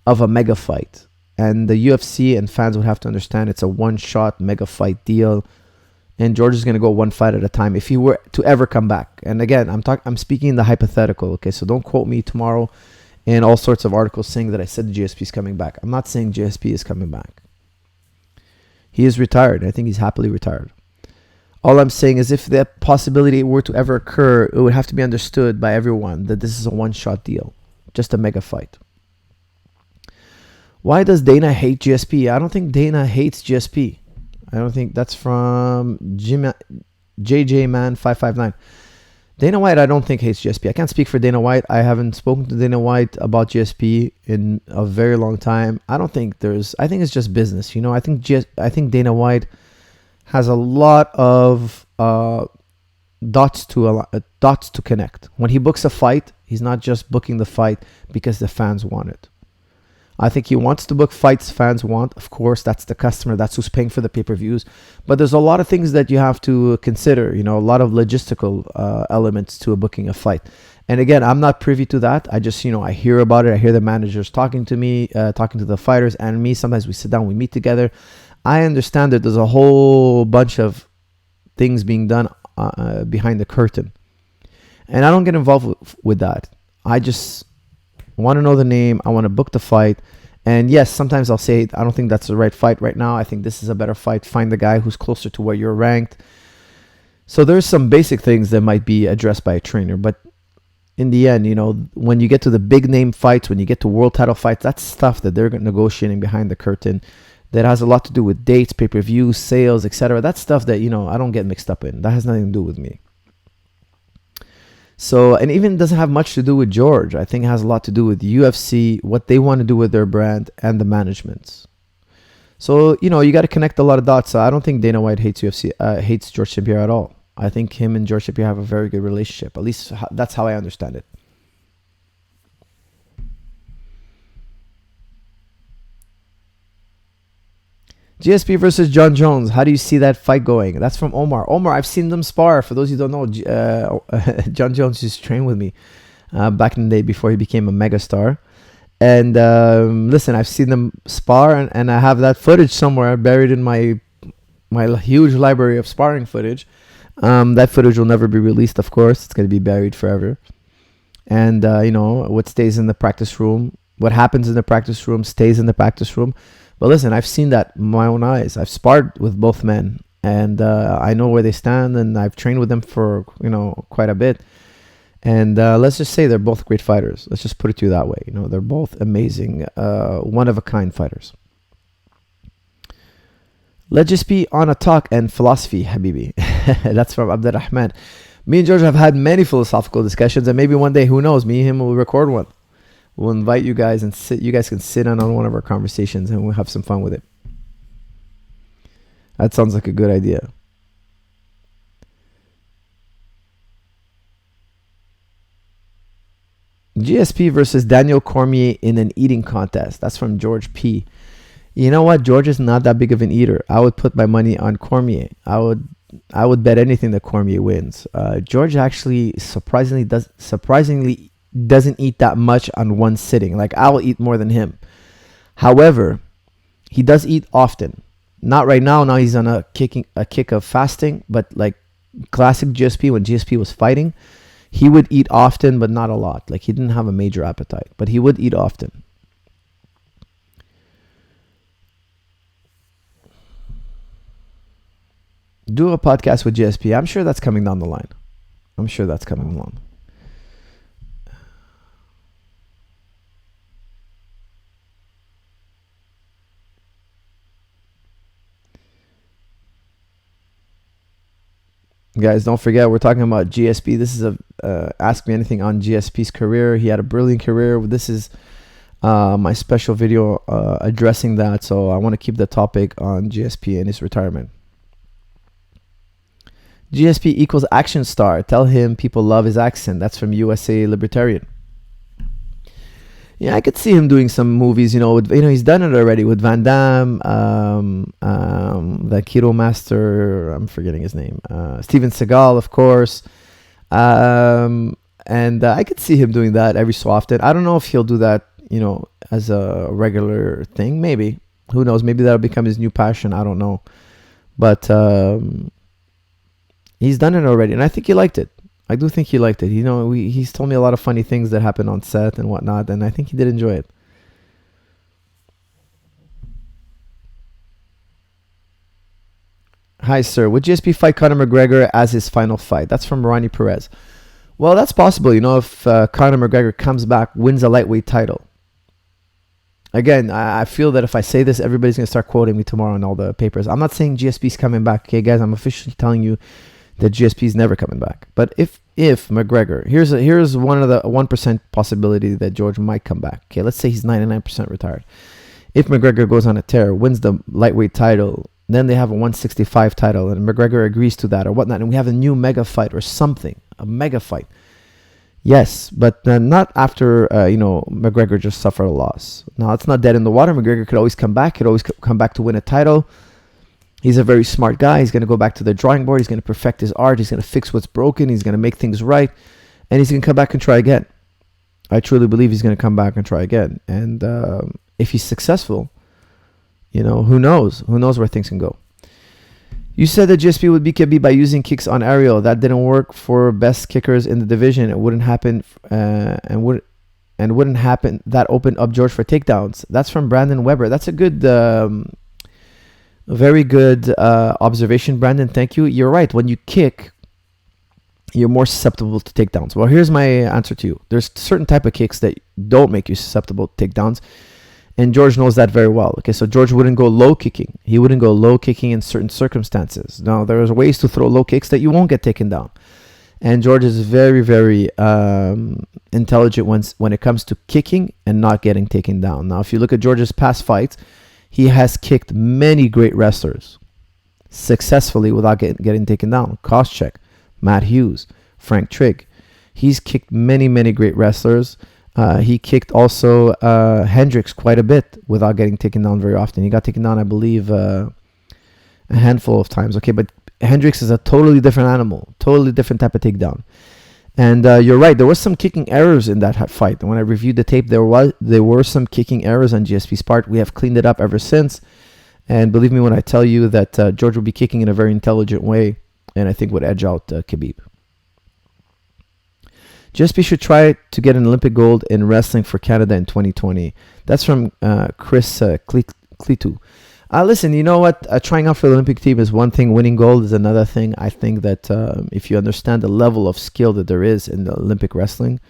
of a mega fight. And the UFC and fans would have to understand it's a one-shot mega fight deal. And George is going to go one fight at a time if he were to ever come back. And again, I'm speaking in the hypothetical, okay? So don't quote me tomorrow in all sorts of articles saying that I said GSP is coming back. I'm not saying GSP is coming back. He is retired. I think he's happily retired. All I'm saying is if that possibility were to ever occur, it would have to be understood by everyone that this is a one-shot deal. Just a mega fight. Why does Dana hate GSP? I don't think Dana hates GSP. I don't think that's from JJ Man 559. Dana White, I don't think hates GSP. I can't speak for Dana White. I haven't spoken to Dana White about GSP in a very long time. I think it's just business. I think Dana White has a lot of dots to connect. When he books a fight, he's not just booking the fight because the fans want it. I think he wants to book fights fans want. Of course, that's the customer. That's who's paying for the pay-per-views. But there's a lot of things that you have to consider. A lot of logistical elements to a booking a fight. And again, I'm not privy to that. I just, I hear about it. I hear the managers talking to me, talking to the fighters and me. Sometimes we sit down, we meet together. I understand that there's a whole bunch of things being done behind the curtain. And I don't get involved with that. I just want to know the name. I want to book the fight. And yes, sometimes I'll say, I don't think that's the right fight right now. I think this is a better fight. Find the guy who's closer to where you're ranked. So there's some basic things that might be addressed by a trainer. But in the end, when you get to the big name fights, when you get to world title fights, that's stuff that they're negotiating behind the curtain that has a lot to do with dates, pay-per-views, sales, etc. That's stuff that, I don't get mixed up in. That has nothing to do with me. So, and even doesn't have much to do with George. I think it has a lot to do with UFC, what they want to do with their brand, and the managements. So, you got to connect a lot of dots. So I don't think Dana White hates George St. Pierre at all. I think him and George St. Pierre have a very good relationship. At least that's how I understand it. GSP versus John Jones. How do you see that fight going? That's from Omar. Omar, I've seen them spar. For those who don't know, John Jones used to train with me back in the day before he became a megastar. And listen, I've seen them spar, and I have that footage somewhere buried in my huge library of sparring footage. That footage will never be released, of course. It's going to be buried forever. And, what stays in the practice room, what happens in the practice room stays in the practice room. But listen, I've seen that in my own eyes. I've sparred with both men, and I know where they stand, and I've trained with them for, quite a bit. And let's just say they're both great fighters. Let's just put it to you that way. They're both amazing, one-of-a-kind fighters. Let's just be on a talk and philosophy, Habibi. That's from Abdurrahman. Me and George have had many philosophical discussions, and maybe one day, who knows, me and him will record one. We'll invite you guys, and you guys can sit in on one of our conversations, and we'll have some fun with it. That sounds like a good idea. GSP versus Daniel Cormier in an eating contest. That's from George P. You know what? George is not that big of an eater. I would put my money on Cormier. I would bet anything that Cormier wins. George actually surprisingly doesn't eat that much on one sitting. Like, I'll eat more than him. However, he does eat often. Not right now. Now he's on a kick of fasting. But like classic GSP, when GSP was fighting, he would eat often, but not a lot. Like, he didn't have a major appetite, but he would eat often. Do a podcast with GSP. I'm sure that's coming down the line. Guys, don't forget, we're talking about GSP. This is a Ask Me Anything on GSP's career. He had a brilliant career. This is my special video addressing that. So I want to keep the topic on GSP and his retirement. GSP equals action star. Tell him people love his accent. That's from USA Libertarian. Yeah, I could see him doing some movies, he's done it already with Van Damme, the Keto Master, I'm forgetting his name, Steven Seagal, of course. And I could see him doing that every so often. I don't know if he'll do that, as a regular thing. Maybe. Who knows? Maybe that'll become his new passion. I don't know. But he's done it already, and I think he liked it. I do think he liked it. He's told me a lot of funny things that happened on set and whatnot, and I think he did enjoy it. Hi, sir. Would GSP fight Conor McGregor as his final fight? That's from Ronnie Perez. Well, that's possible. If Conor McGregor comes back, wins a lightweight title. Again, I feel that if I say this, everybody's going to start quoting me tomorrow in all the papers. I'm not saying GSP's coming back. Okay, guys, I'm officially telling you that GSP's never coming back. But if McGregor, here's one of the 1% possibility that George might come back. Okay, let's say he's 99% retired. If McGregor goes on a tear, wins the lightweight title, then they have a 165 title, and McGregor agrees to that or whatnot, and we have a new mega fight or something, a mega fight. Yes, but not after McGregor just suffered a loss. Now, it's not dead in the water. McGregor could always come back. Could always come back to win a title. He's a very smart guy. He's going to go back to the drawing board. He's going to perfect his art. He's going to fix what's broken. He's going to make things right. And he's going to come back and try again. I truly believe he's going to come back and try again. And if he's successful, who knows? Who knows where things can go? You said that GSP would beat Habib by using kicks on aerial. That didn't work for best kickers in the division. It wouldn't happen and wouldn't happen. That opened up George for takedowns. That's from Brandon Weber. That's a good... very good observation, Brandon. Thank you. You're right. When you kick, you're more susceptible to takedowns. Well, here's my answer to you. There's certain type of kicks that don't make you susceptible to takedowns, and George knows that very well. Okay, so George wouldn't go low kicking. He wouldn't go low kicking in certain circumstances. Now, there's ways to throw low kicks that you won't get taken down. And George is very, very intelligent when it comes to kicking and not getting taken down. Now, if you look at George's past fights, he has kicked many great wrestlers successfully without getting taken down. Koscheck, Matt Hughes, Frank Trigg. He's kicked many, many great wrestlers. He kicked also Hendricks quite a bit without getting taken down very often. He got taken down, I believe, a handful of times. Okay, but Hendricks is a totally different animal, totally different type of takedown. And you're right, there was some kicking errors in that fight. And when I reviewed the tape, there were some kicking errors on GSP's part. We have cleaned it up ever since. And believe me when I tell you that George will be kicking in a very intelligent way, and I think would edge out Khabib. GSP should try to get an Olympic gold in wrestling for Canada in 2020. That's from Chris Klitu. Listen, you know what? Trying out for the Olympic team is one thing. Winning gold is another thing. I think that if you understand the level of skill that there is in the Olympic wrestling,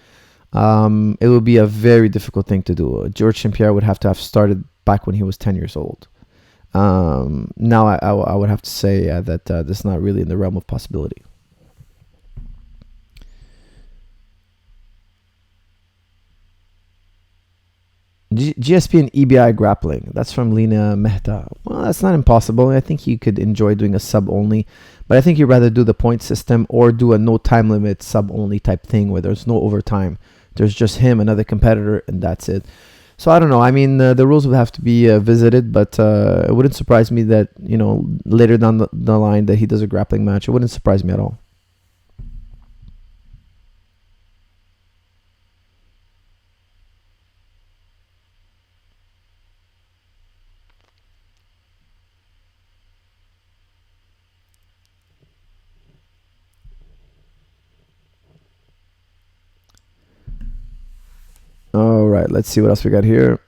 it would be a very difficult thing to do. George St. Pierre would have to have started back when he was 10 years old. Now, I would have to say that this is not really in the realm of possibility. GSP and EBI grappling. That's from Lena Mehta. Well, that's not impossible. I think he could enjoy doing a sub only, but I think you'd rather do the point system or do a no time limit sub only type thing where there's no overtime There's just him, another competitor, and that's it. So I don't know. I mean, the rules would have to be visited, but it wouldn't surprise me that, later down the line that he does a grappling match. It wouldn't surprise me at all. All right, let's see what else we got here.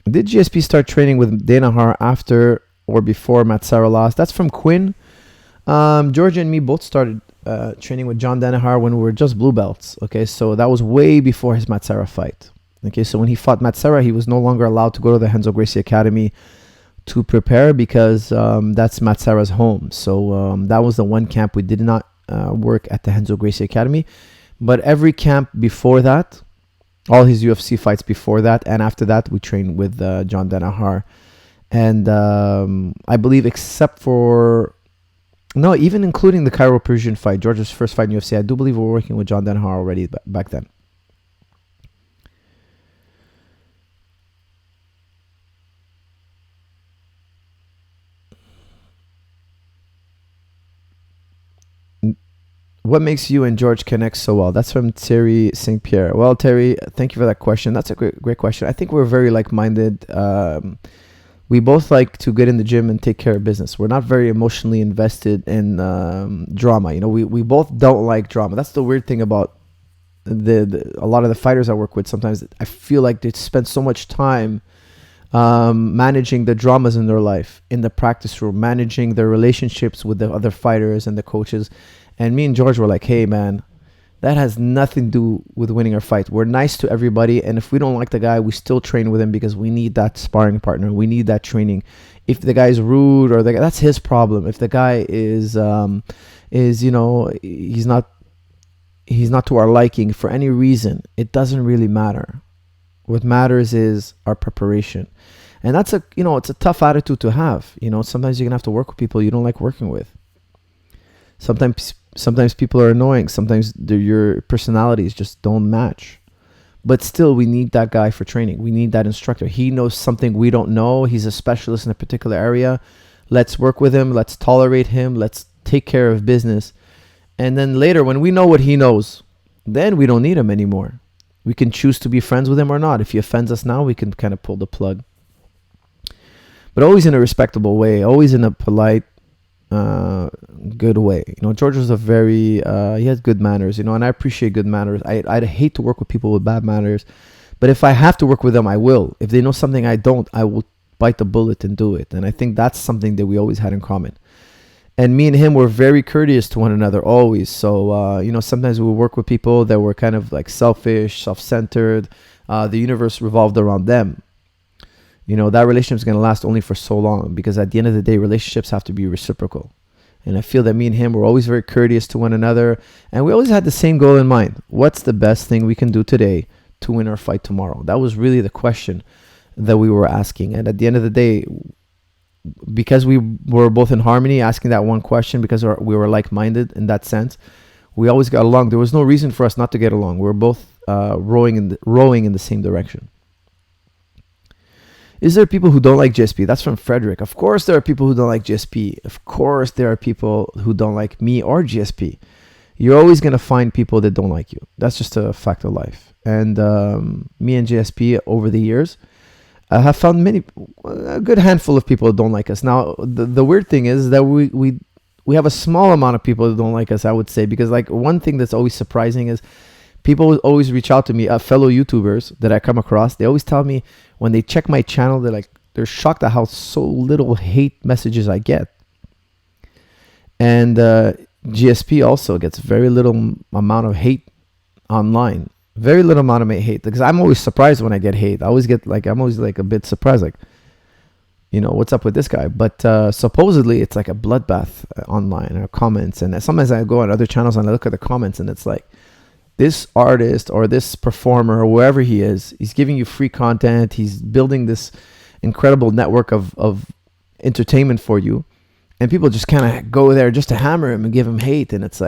Did GSP start training with Danaher after or before Matsara lost? That's from Quinn. Georgia and me both started training with John Danaher when we were just blue belts. Okay, so that was way before his Matsara fight. Okay, so when he fought Matsara, he was no longer allowed to go to the Renzo Gracie Academy to prepare because that's Matsara's home. So that was the one camp we did not work at the Renzo Gracie Academy. But every camp before that, all his UFC fights before that and after that, we trained with John Danaher. And I believe except for... No, even including the Cairo Persian fight, George's first fight in UFC, I do believe we were working with John Danaher already back then. What makes you and George connect so well? That's from Terry St. Pierre. Well, Terry, thank you for that question. That's a great question. I think we're very like-minded. We both like to get in the gym and take care of business. We're not very emotionally invested in drama. We both don't like drama. That's the weird thing about a lot of the fighters I work with. Sometimes I feel like they spend so much time managing the dramas in their life, in the practice room, managing their relationships with the other fighters and the coaches. And me and George were like, hey, man, that has nothing to do with winning our fight. We're nice to everybody. And if we don't like the guy, we still train with him because we need that sparring partner. We need that training. If the guy's rude or that's his problem. If the guy is he's not to our liking for any reason, it doesn't really matter. What matters is our preparation. And that's it's a tough attitude to have. Sometimes you're going to have to work with people you don't like working with. Sometimes people are annoying. Sometimes your personalities just don't match. But still, we need that guy for training. We need that instructor. He knows something we don't know. He's a specialist in a particular area. Let's work with him. Let's tolerate him. Let's take care of business. And then later, when we know what he knows, then we don't need him anymore. We can choose to be friends with him or not. If he offends us now, we can kind of pull the plug. But always in a respectable way. Always in a polite, good way. George was he has good manners, and I appreciate good manners. I'd hate to work with people with bad manners, but if I have to work with them, I will. If they know something I don't, I will bite the bullet and do it. And I think that's something that we always had in common. And me and him were very courteous to one another always. So sometimes we would work with people that were kind of like selfish, self-centered. The universe revolved around them. That relationship is going to last only for so long because at the end of the day, relationships have to be reciprocal. And I feel that me and him were always very courteous to one another. And we always had the same goal in mind. What's the best thing we can do today to win our fight tomorrow? That was really the question that we were asking. And at the end of the day, because we were both in harmony, asking that one question, because we were like-minded in that sense, we always got along. There was no reason for us not to get along. We were both rowing in the same direction. Is there people who don't like GSP? That's from Frederick. Of course there are people who don't like GSP. Of course there are people who don't like me or GSP. You're always going to find people that don't like you. That's just a fact of life. And me and GSP over the years have found a good handful of people that don't like us. Now, the weird thing is that we have a small amount of people that don't like us, I would say, because like one thing that's always surprising is people always reach out to me, fellow YouTubers that I come across. They always tell me when they check my channel, they're shocked at how so little hate messages I get. And GSP also gets very little amount of hate online. Very little amount of hate. Because I'm always surprised when I get hate. I'm always a bit surprised, what's up with this guy? But supposedly it's like a bloodbath online or comments. And sometimes I go on other channels and I look at the comments and it's like, this artist or this performer or whoever he is, he's giving you free content. He's building this incredible network of entertainment for you. And people just kind of go there just to hammer him and give him hate. And it's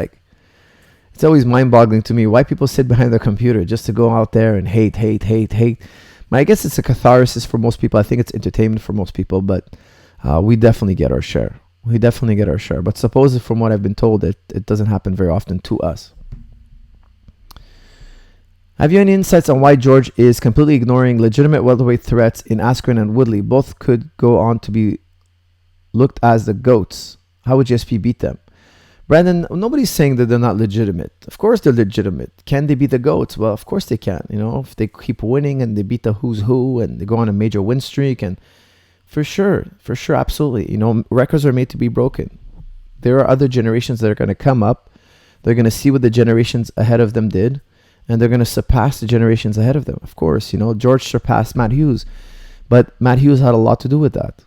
It's always mind-boggling to me why people sit behind their computer just to go out there and hate. But I guess it's a catharsis for most people. I think it's entertainment for most people, but we definitely get our share. But suppose from what I've been told, it doesn't happen very often to us. Have you any insights on why George is completely ignoring legitimate welterweight threats in Askren and Woodley? Both could go on to be looked as the GOATs. How would GSP beat them? Brandon, nobody's saying that they're not legitimate. Of course they're legitimate. Can they beat the GOATs? Well, of course they can. You know, if they keep winning and they beat the who's who and they go on a major win streak, and for sure, absolutely. You know, records are made to be broken. There are other generations that are going to come up. They're going to see what the generations ahead of them did, and they're going to surpass the generations ahead of them. Of course, you know, George surpassed Matt Hughes, but Matt Hughes had a lot to do with that.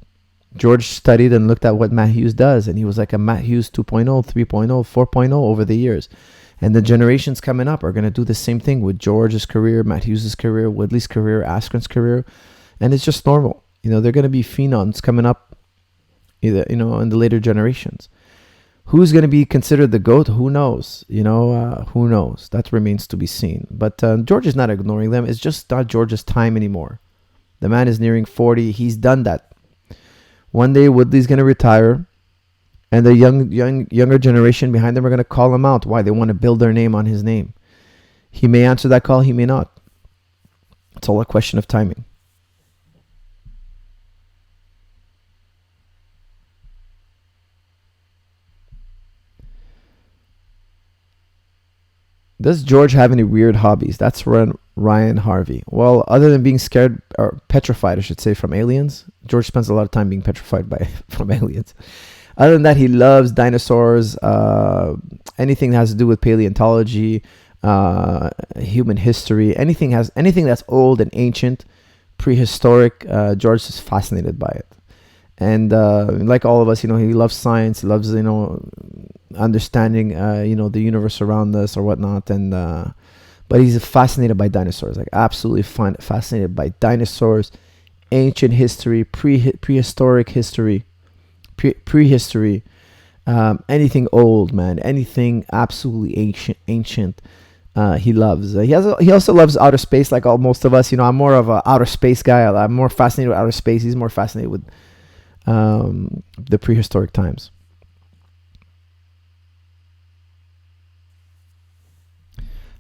George studied and looked at what Matt Hughes does, and he was like a Matt Hughes 2.0, 3.0, 4.0 over the years. And the generations coming up are going to do the same thing with George's career, Matt Hughes' career, Woodley's career, Askren's career. And it's just normal. You know, they're going to be phenoms coming up, either, you know, in the later generations. Who's going to be considered the GOAT? Who knows? You know, who knows? That remains to be seen. But George is not ignoring them. It's just not George's time anymore. The man is nearing 40. He's done that. One day Woodley's going to retire, and the younger generation behind them are going to call him out. Why? They want to build their name on his name. He may answer that call. He may not. It's all a question of timing. Does George have any weird hobbies? That's Ryan Harvey. Well, other than being scared or petrified, I should say, from aliens, George spends a lot of time being petrified from aliens. Other than that, he loves dinosaurs, anything that has to do with paleontology, human history, anything that's old and ancient, prehistoric. George is fascinated by it. And like all of us, you know, he loves science. He loves, you know, understanding, you know, the universe around us or whatnot. And but he's fascinated by dinosaurs, like absolutely fascinated by dinosaurs, ancient history, prehistoric history, prehistory, anything old, man, anything absolutely ancient. He loves. He also loves outer space, like most of us. You know, I'm more of an outer space guy. I'm more fascinated with outer space. He's more fascinated with the prehistoric times.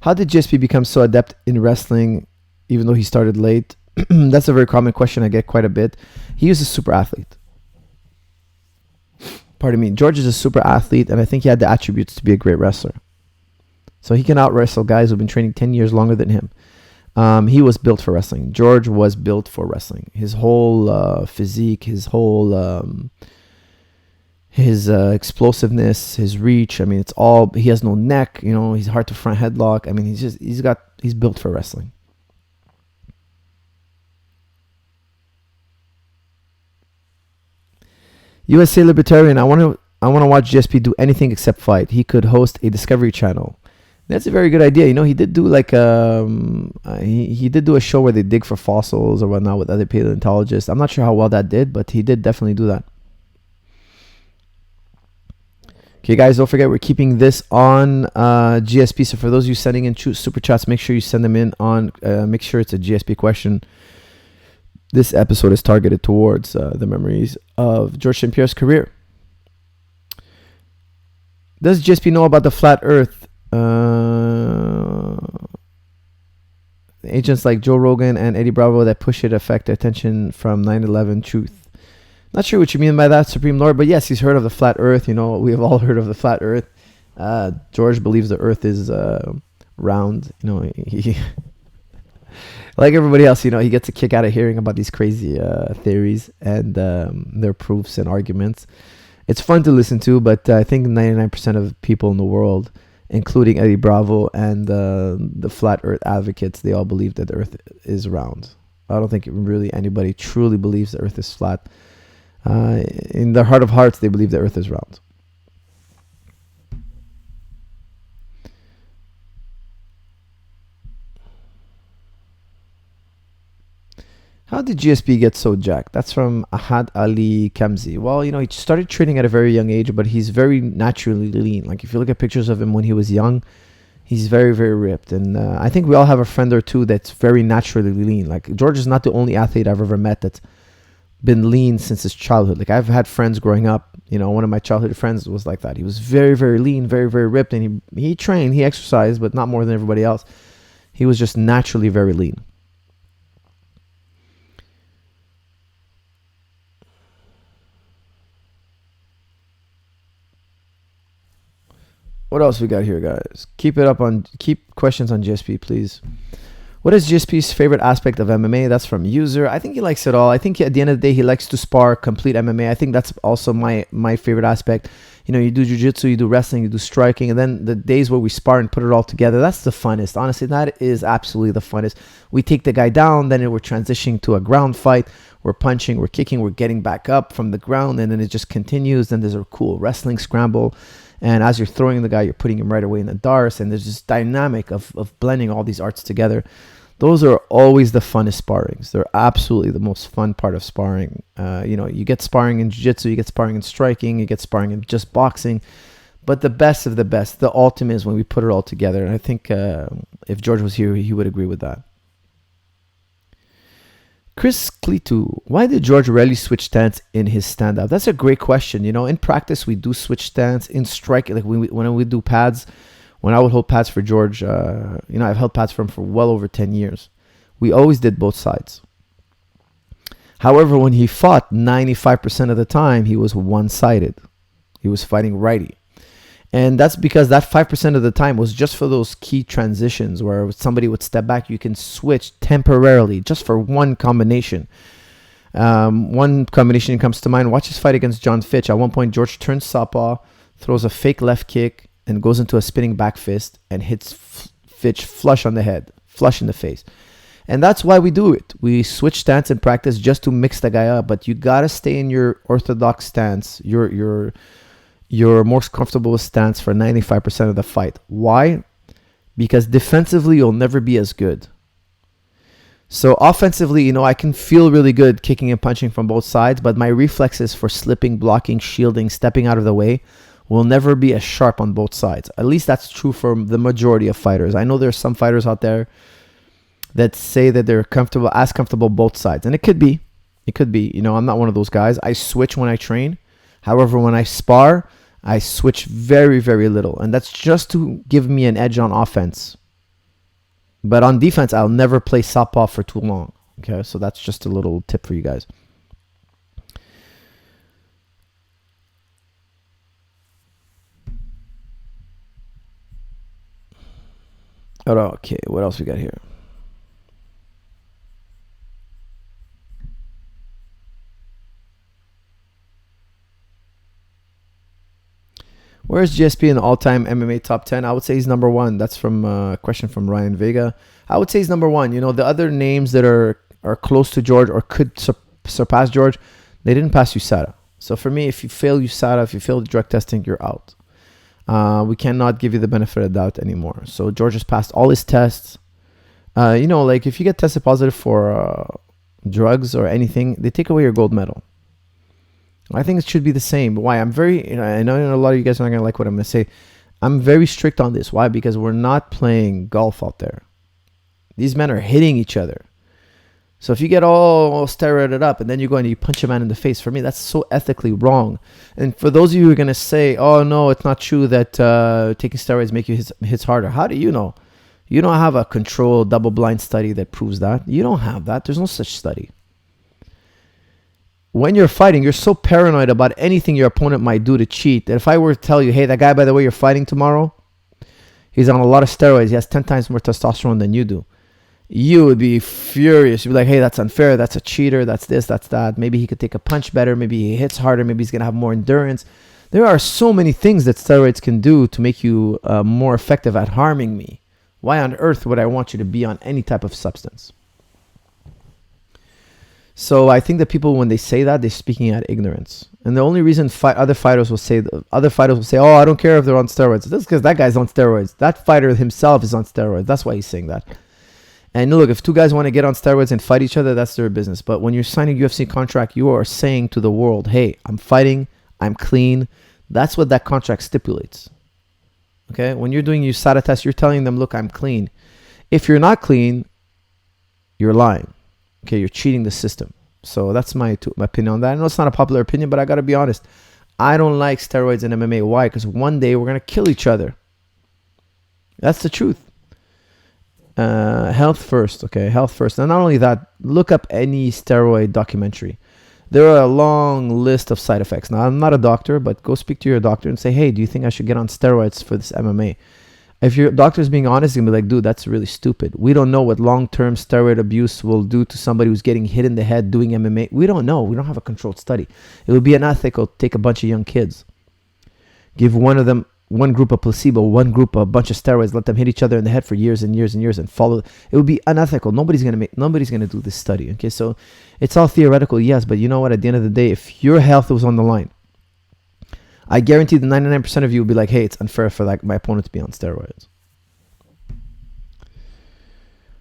How did Gsp become so adept in wrestling, even though he started late? That's a very common question I get quite a bit. He was a super athlete. Pardon me. George is a super athlete, and I think he had the attributes to be a great wrestler. So he can out-wrestle guys who've been training 10 years longer than him. He was built for wrestling. George was built for wrestling. His whole physique, his whole his explosiveness, his reach. I mean, it's all. He has no neck. You know, he's hard to front headlock. I mean, he's built for wrestling. USA Libertarian. I want to watch Gsp do anything except fight. He could host a Discovery Channel. That's a very good idea. You know, he did do like he did do a show where they dig for fossils or whatnot with other paleontologists. I'm not sure how well that did, but he did definitely do that. Okay, guys, don't forget we're keeping this on GSP. So for those of you sending in super chats, make sure you send them in on. Make sure it's a GSP question. This episode is targeted towards the memories of George St. Pierre's career. Does GSP know about the flat Earth? Agents like Joe Rogan and Eddie Bravo that push it affect attention from 9/11 truth. Not sure what you mean by that, Supreme Lord, but yes, he's heard of the flat Earth. You know, we have all heard of the flat Earth. George believes the Earth is round. You know, he like everybody else. You know, he gets a kick out of hearing about these crazy theories and their proofs and arguments. It's fun to listen to, but I think 99% of people in the world, including Eddie Bravo and the flat Earth advocates, they all believe that the Earth is round. I don't think really anybody truly believes the Earth is flat. In their heart of hearts, they believe the Earth is round. How did GSP get so jacked? That's from Ahad Ali Kamzi. Well, you know, he started training at a very young age, but he's very naturally lean. Like if you look at pictures of him when he was young, He's very, very ripped. And I think we all have a friend or two that's very naturally lean. Like, George is not the only athlete I've ever met that's been lean since his childhood. Like, I've had friends growing up. You know, one of my childhood friends was like that. He was very, very lean, very, very ripped. And he trained, he exercised, but not more than everybody else. He was just naturally very lean. What else we got here, guys? Keep questions on GSP, please. What is GSP's favorite aspect of MMA? That's from user. I think he likes it all. I think at the end of the day, he likes to spar complete MMA. I think that's also my favorite aspect. You know, you do jiu-jitsu, you do wrestling, you do striking, and then the days where we spar and put it all together, that's the funnest. Honestly, that is absolutely the funnest. We take the guy down, then we're transitioning to a ground fight. We're punching, we're kicking, we're getting back up from the ground, and then it just continues. Then there's a cool wrestling scramble. And as you're throwing the guy, you're putting him right away in the darts. And there's this dynamic of blending all these arts together. Those are always the funnest sparrings. They're absolutely the most fun part of sparring. You know, you get sparring in jiu-jitsu, you get sparring in striking, you get sparring in just boxing. But the best of the best, the ultimate is when we put it all together. And I think if George was here, he would agree with that. Chris Clitu, why did George rarely switch stance in his stand-up? That's a great question. You know, in practice, we do switch stance. In strike, like when we do pads, when I would hold pads for George, you know, I've held pads for him for well over 10 years. We always did both sides. However, when he fought, 95% of the time, he was one-sided. He was fighting righty. And that's because that 5% of the time was just for those key transitions where somebody would step back. You can switch temporarily just for one combination. One combination comes to mind. Watch his fight against John Fitch. At one point, George turns southpaw, throws a fake left kick, and goes into a spinning back fist and hits Fitch flush on the head, flush in the face. And that's why we do it. We switch stance in practice just to mix the guy up. But you got to stay in your orthodox stance, your most comfortable stance for 95% of the fight. Why? Because defensively, you'll never be as good. So offensively, you know, I can feel really good kicking and punching from both sides, but my reflexes for slipping, blocking, shielding, stepping out of the way will never be as sharp on both sides. At least that's true for the majority of fighters. I know there's some fighters out there that say that they're comfortable both sides. And it could be. You know, I'm not one of those guys. I switch when I train. However, when I spar, I switch very, very little. And that's just to give me an edge on offense. But on defense, I'll never play southpaw for too long. Okay, so that's just a little tip for you guys. Okay, what else we got here? Where's GSP in the all-time MMA top 10? I would say he's number one. That's from a question from Ryan Vega. I would say he's number one. You know, the other names that are close to George or could surpass George, they didn't pass USADA. So for me, if you fail USADA, if you fail the drug testing, you're out. We cannot give you the benefit of the doubt anymore. So George has passed all his tests. You know, like if you get tested positive for drugs or anything, they take away your gold medal. I think it should be the same. Why? I'm very, you know, I know a lot of you guys are not going to like what I'm going to say. I'm very strict on this. Why? Because we're not playing golf out there. These men are hitting each other. So if you get all steroided up and then you go and you punch a man in the face, for me, that's so ethically wrong. And for those of you who are going to say, oh, no, it's not true that taking steroids make you hits harder. How do you know? You don't have a controlled double-blind study that proves that. You don't have that. There's no such study. When you're fighting, you're so paranoid about anything your opponent might do to cheat that if I were to tell you, hey, that guy, by the way, you're fighting tomorrow, he's on a lot of steroids. He has 10 times more testosterone than you do. You would be furious. You'd be like, hey, that's unfair. That's a cheater. That's this, that's that. Maybe he could take a punch better. Maybe he hits harder. Maybe he's going to have more endurance. There are so many things that steroids can do to make you more effective at harming me. Why on earth would I want you to be on any type of substance? So I think that people, when they say that, they're speaking out ignorance. And the only reason other fighters will say, oh, I don't care if they're on steroids. That's because that guy's on steroids. That fighter himself is on steroids. That's why he's saying that. And look, if two guys want to get on steroids and fight each other, that's their business. But when you're signing a UFC contract, you are saying to the world, hey, I'm fighting, I'm clean. That's what that contract stipulates. Okay, when you're doing USADA test, you're telling them, look, I'm clean. If you're not clean, you're lying. Okay, you're cheating the system. So that's my opinion on that. I know it's not a popular opinion, but I got to be honest. I don't like steroids in MMA. Why? Because one day we're going to kill each other. That's the truth. Health first, okay? Health first. And not only that, look up any steroid documentary. There are a long list of side effects. Now, I'm not a doctor, but go speak to your doctor and say, hey, do you think I should get on steroids for this MMA? If your doctor's being honest, you're going to be like, dude, that's really stupid. We don't know what long-term steroid abuse will do to somebody who's getting hit in the head doing MMA. We don't know. We don't have a controlled study. It would be unethical to take a bunch of young kids, give one group a placebo, one group a bunch of steroids, let them hit each other in the head for years and years and years and follow. It would be unethical. Nobody's gonna do this study. Okay, so it's all theoretical, yes, but you know what? At the end of the day, if your health was on the line, I guarantee the 99% of you will be like, hey, it's unfair for like my opponent to be on steroids.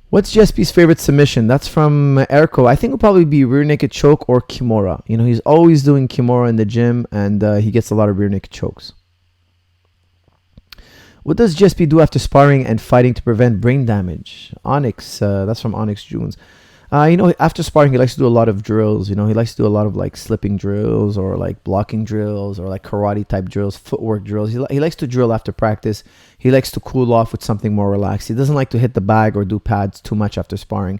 What's Gsp's favorite submission? That's from Erko. I think it'll probably be rear naked choke or Kimura. You know, he's always doing Kimura in the gym, and he gets a lot of rear naked chokes. What does Gsp do after sparring and fighting to prevent brain damage? Onyx, that's from Onyx Junes. You know, after sparring, he likes to do a lot of drills. You know, he likes to do a lot of like slipping drills or like blocking drills or like karate type drills, footwork drills. He likes to drill after practice. He likes to cool off with something more relaxed. He doesn't like to hit the bag or do pads too much after sparring.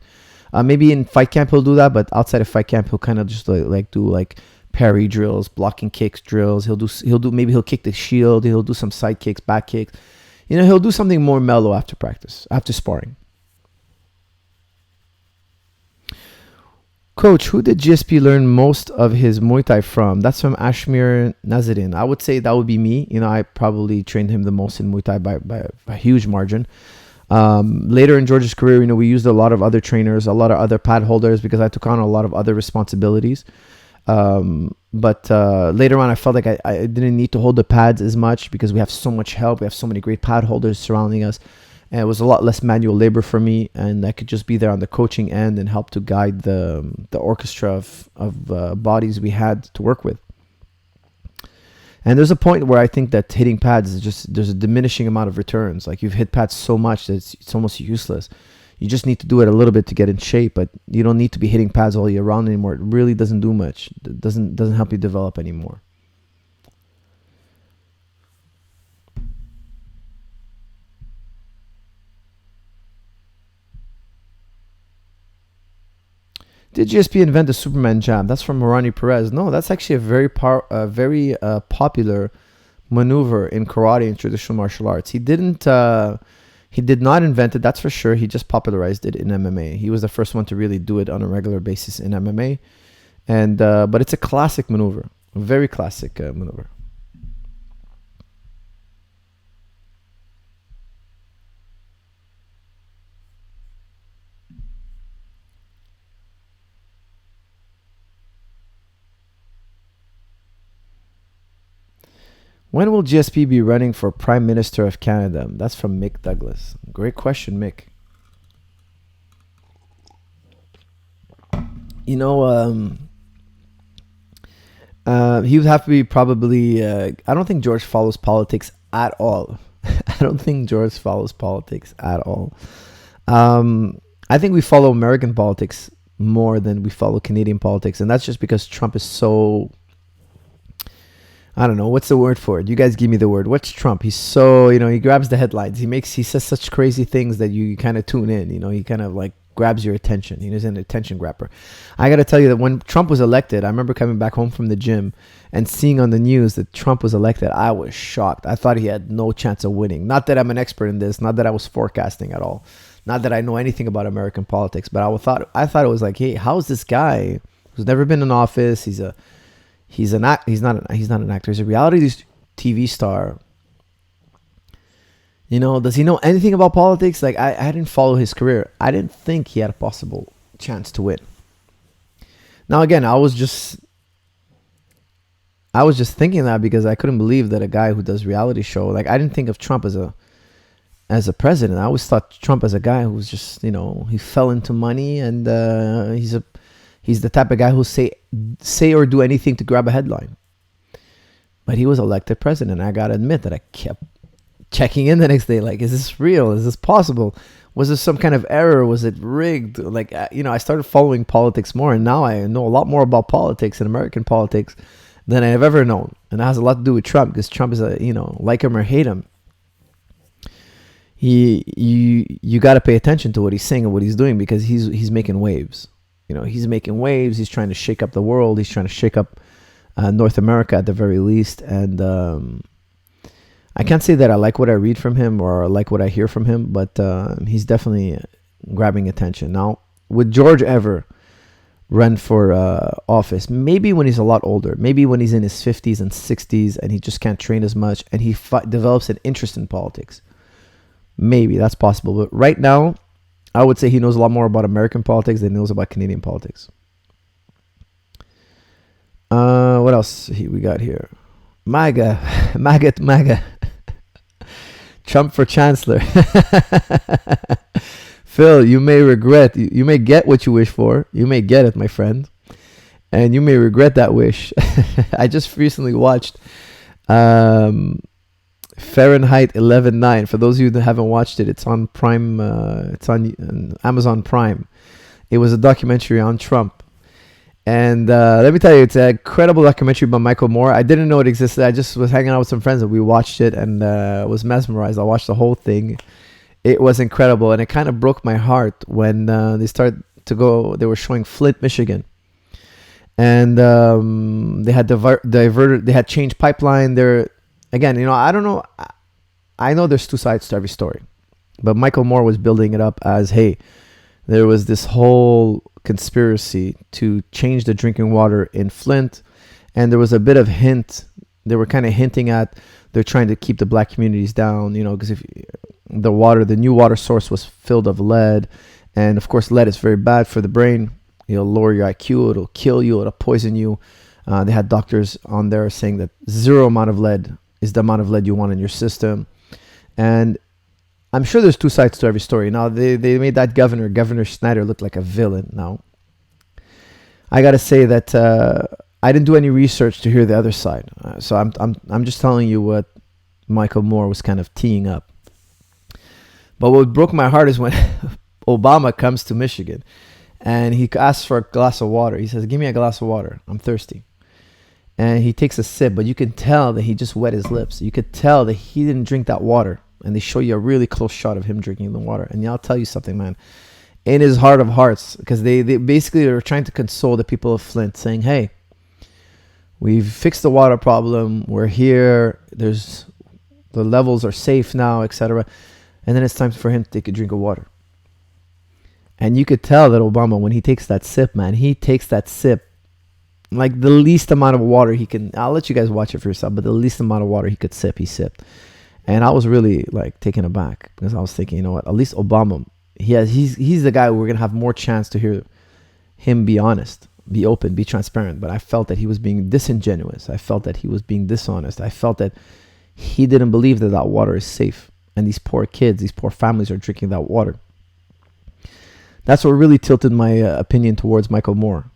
Maybe in fight camp he'll do that, but outside of fight camp he'll kind of just do parry drills, blocking kicks drills. Maybe he'll kick the shield. He'll do some side kicks, back kicks. You know, he'll do something more mellow after practice, after sparring. Coach, who did Gsp learn most of his Muay Thai from? That's from Ashmir Nazadin. I would say that would be me. You know, I probably trained him the most in Muay Thai by a huge margin. Later in George's career, you know, we used a lot of other trainers, a lot of other pad holders because I took on a lot of other responsibilities. But later on, I felt like I didn't need to hold the pads as much because we have so much help. We have so many great pad holders surrounding us. And it was a lot less manual labor for me, and I could just be there on the coaching end and help to guide the orchestra of bodies we had to work with. And there's a point where I think that hitting pads is just, there's a diminishing amount of returns. Like you've hit pads so much that it's almost useless. You just need to do it a little bit to get in shape, but you don't need to be hitting pads all year round anymore. It really doesn't do much. It doesn't help you develop anymore. Did Gsp invent the Superman jab? That's from Morani Perez. No, that's actually a very popular maneuver in karate and traditional martial arts. He did not invent it, that's for sure. He just popularized it in MMA. He was the first one to really do it on a regular basis in MMA. And but it's a classic maneuver, a very classic maneuver. When will Gsp be running for Prime Minister of Canada? That's from Mick Douglas. Great question, Mick. You know, he would have to be probably... I don't think George follows politics at all. I don't think George follows politics at all. I think we follow American politics more than we follow Canadian politics. And that's just because Trump is so... I don't know. What's the word for it? You guys give me the word. What's Trump? He's so, you know, he grabs the headlines. He says such crazy things that you kind of tune in. You know, he kind of like grabs your attention. He's an attention grabber. I got to tell you that when Trump was elected, I remember coming back home from the gym and seeing on the news that Trump was elected. I was shocked. I thought he had no chance of winning. Not that I'm an expert in this. Not that I was forecasting at all. Not that I know anything about American politics. But I thought it was like, hey, how's this guy who's never been in office? He's not an actor. He's a reality TV star. You know, does he know anything about politics? Like, I didn't follow his career. I didn't think he had a possible chance to win. Now, again, I was just thinking that because I couldn't believe that a guy who does reality show, like, I didn't think of Trump as a president. I always thought Trump as a guy who was just, you know, he fell into money and he's the type of guy who'll say or do anything to grab a headline. But he was elected president. I got to admit that I kept checking in the next day. Like, is this real? Is this possible? Was there some kind of error? Was it rigged? Like, I started following politics more, and now I know a lot more about politics and American politics than I have ever known. And that has a lot to do with Trump, because Trump is like him or hate him, you got to pay attention to what he's saying and what he's doing, because he's making waves. He's making waves. He's trying to shake up the world. He's trying to shake up North America at the very least. And I can't say that I like what I read from him or like what I hear from him, but he's definitely grabbing attention. Now, would George ever run for office? Maybe when he's a lot older. Maybe when he's in his 50s and 60s and he just can't train as much and he develops an interest in politics. Maybe that's possible. But right now, I would say he knows a lot more about American politics than he knows about Canadian politics. What else we got here? MAGA. Trump for chancellor. Phil, you may regret. You may get what you wish for. You may get it, my friend. And you may regret that wish. I just recently watched Fahrenheit 11/9. For those of you that haven't watched it, it's on Prime. It's on Amazon Prime. It was a documentary on Trump. And let me tell you, it's an incredible documentary by Michael Moore. I didn't know it existed. I just was hanging out with some friends and we watched it and was mesmerized. I watched the whole thing. It was incredible. And it kind of broke my heart when they started to go. They were showing Flint, Michigan. And they had diverted. They had changed pipeline there. Again, I don't know. I know there's two sides to every story. But Michael Moore was building it up as, hey, there was this whole conspiracy to change the drinking water in Flint, and there was a bit of hint. They were kind of hinting at they're trying to keep the black communities down, because if the new water source was filled of lead, and of course lead is very bad for the brain. It'll lower your IQ, it'll kill you, it'll poison you. They had doctors on there saying that zero amount of lead is the amount of lead you want in your system, and I'm sure there's two sides to every story. Now, they made that Governor Snyder, look like a villain. Now, I got to say that I didn't do any research to hear the other side. So I'm just telling you what Michael Moore was kind of teeing up. But what broke my heart is when Obama comes to Michigan and he asks for a glass of water. He says, "Give me a glass of water. I'm thirsty." And he takes a sip, but you can tell that he just wet his lips. You could tell that he didn't drink that water. And they show you a really close shot of him drinking the water. And I'll tell you something, man. In his heart of hearts, because they basically are trying to console the people of Flint, saying, hey, we've fixed the water problem. We're here. The levels are safe now, etc. And then it's time for him to take a drink of water. And you could tell that Obama, when he takes that sip, man, he takes that sip like the least amount of water he can. I'll let you guys watch it for yourself, but the least amount of water he could sip, he sipped. And I was really taken aback, because I was thinking, you know what, at least Obama, he's the guy we're going to have more chance to hear him be honest, be open, be transparent. But I felt that he was being disingenuous. I felt that he was being dishonest. I felt that he didn't believe that water is safe. And these poor kids, these poor families are drinking that water. That's what really tilted my opinion towards Michael Moore.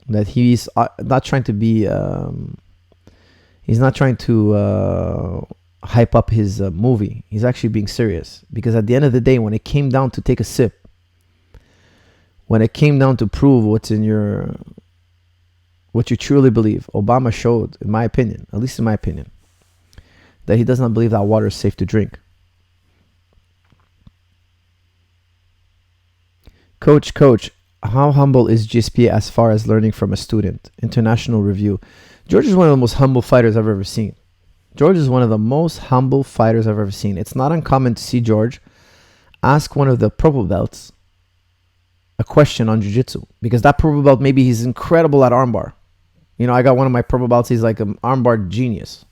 That he's not trying to be, he's not trying to hype up his movie. He's actually being serious, because at the end of the day, when it came down to take a sip, when it came down to prove what you truly believe, Obama showed, in my opinion, at least in my opinion, that he does not believe that water is safe to drink. Coach, how humble is Gsp as far as learning from a student? International review. George is one of the most humble fighters I've ever seen. George is one of the most humble fighters I've ever seen. It's not uncommon to see George ask one of the purple belts a question on jiu-jitsu, because that purple belt, maybe he's incredible at armbar. I got one of my purple belts. He's like an armbar genius.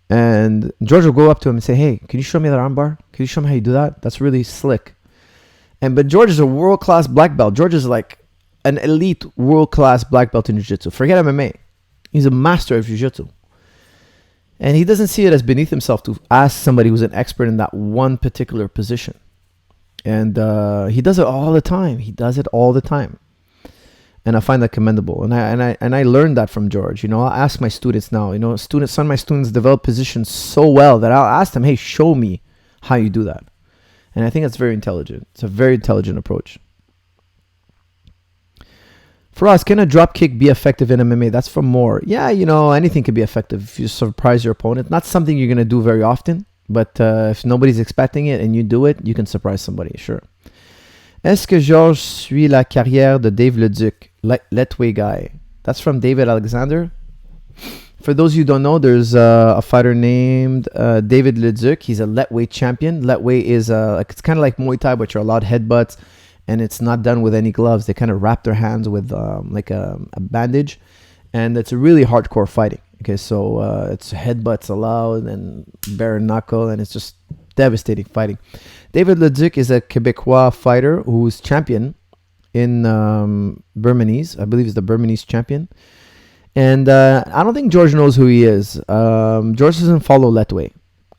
And George will go up to him and say, hey, can you show me that armbar? Can you show me how you do that? That's really slick. But George is a world-class black belt. George is like an elite world-class black belt in jiu-jitsu. Forget MMA. He's a master of jiu-jitsu. And he doesn't see it as beneath himself to ask somebody who's an expert in that one particular position. And he does it all the time. and I find that commendable. And I learned that from George. You know, I'll ask my students now. You know, some of my students develop positions so well that I'll ask them, "Hey, show me how you do that." And I think that's very intelligent. It's a very intelligent approach. For us, can a drop kick be effective in MMA? That's for more. Yeah, you know, anything can be effective if you surprise your opponent. Not something you're going to do very often, but if nobody's expecting it and you do it, you can surprise somebody, sure. Est-ce que Georges suit la carrière de Dave Leduc, Letway guy? That's from David Alexander. For those of you who don't know, there's a fighter named David Leduc. He's a Letway champion. Letway is it's kind of like Muay Thai, but you're allowed headbutts. And it's not done with any gloves. They kind of wrap their hands with like a bandage. And it's really hardcore fighting. Okay, so it's headbutts allowed and bare knuckle. And it's just devastating fighting. David Leduc is a Quebecois fighter who's champion in Burmese. I believe he's the Burmese champion. And I don't think George knows who he is. George doesn't follow Letway.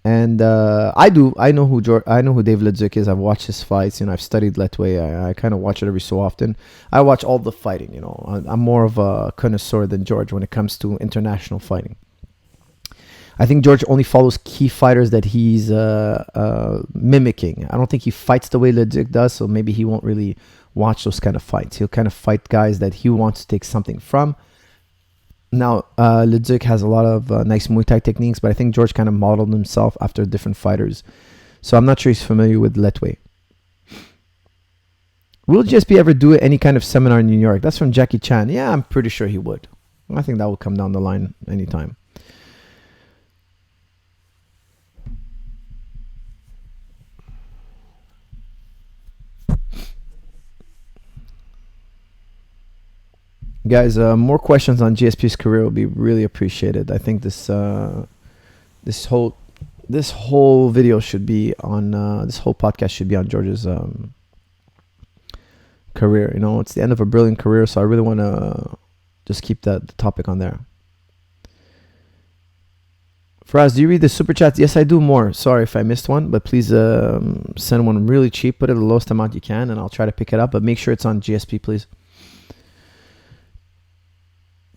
And I do. I know who Dave Leduc is. I've watched his fights. You know, I've studied Letway. I kind of watch it every so often. I watch all the fighting. You know, I'm more of a connoisseur than George when it comes to international fighting. I think George only follows key fighters that he's mimicking. I don't think he fights the way Leduc does, so maybe he won't really watch those kind of fights. He'll kind of fight guys that he wants to take something from. Now, Leduc has a lot of nice Muay Thai techniques, but I think George kind of modeled himself after different fighters. So I'm not sure he's familiar with Letway. Will Gsp ever do any kind of seminar in New York? That's from Jackie Chan. Yeah, I'm pretty sure he would. I think that will come down the line anytime. Guys, more questions on GSP's career will be really appreciated. I think this whole video should be on this whole podcast should be on George's career. You know, it's the end of a brilliant career, so I really want to just keep the topic on there. Faraz, do you read the super chats? Yes, I do more. Sorry if I missed one, but please send one really cheap. Put it the lowest amount you can, and I'll try to pick it up. But make sure it's on GSP, please.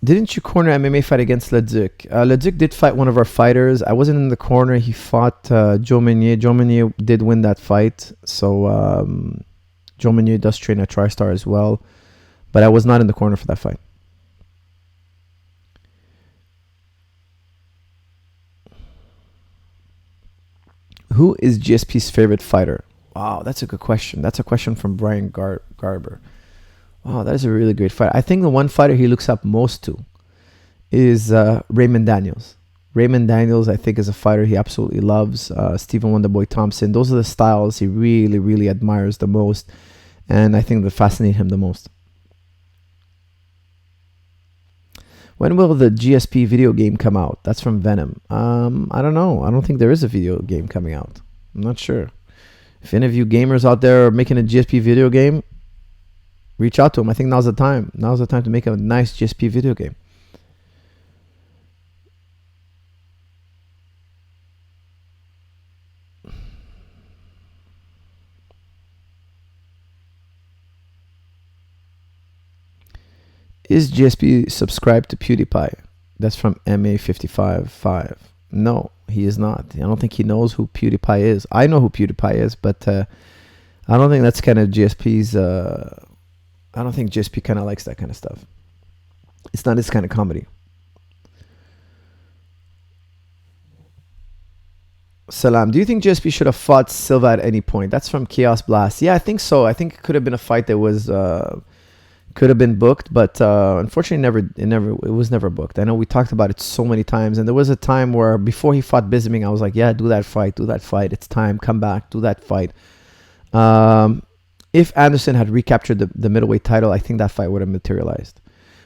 Didn't you corner MMA fight against Leduc? Leduc did fight one of our fighters. I wasn't in the corner. He fought Joe Meunier. Joe Meunier did win that fight. So Joe Meunier does train at Tristar as well. But I was not in the corner for that fight. Who is GSP's favorite fighter? Wow, that's a good question. That's a question from Brian Garber. Wow, that is a really great fight. I think the one fighter he looks up most to is Raymond Daniels. Raymond Daniels, I think, is a fighter he absolutely loves. Stephen Wonderboy Thompson. Those are the styles he really, really admires the most. And I think they fascinate him the most. When will the GSP video game come out? That's from Venom. I don't know. I don't think there is a video game coming out. I'm not sure. If any of you gamers out there are making a GSP video game, reach out to him. I think now's the time. Now's the time to make a nice GSP video game. Is GSP subscribed to Pewdiepie? That's from MA555. No, he is not. I don't think he knows who Pewdiepie is. I know who Pewdiepie is, but I don't think that's kind of GSP's... I don't think GSP kind of likes that kind of stuff. It's not his kind of comedy. Salam, do you think GSP should have fought Silva at any point? That's from Chaos Blast. Yeah, I think so. I think it could have been a fight that was could have been booked, but unfortunately it was never booked. I know we talked about it so many times, and there was a time where before he fought Bisping, I was like, yeah, do that fight. It's time. Come back. Do that fight. If Anderson had recaptured the middleweight title, I think that fight would have materialized.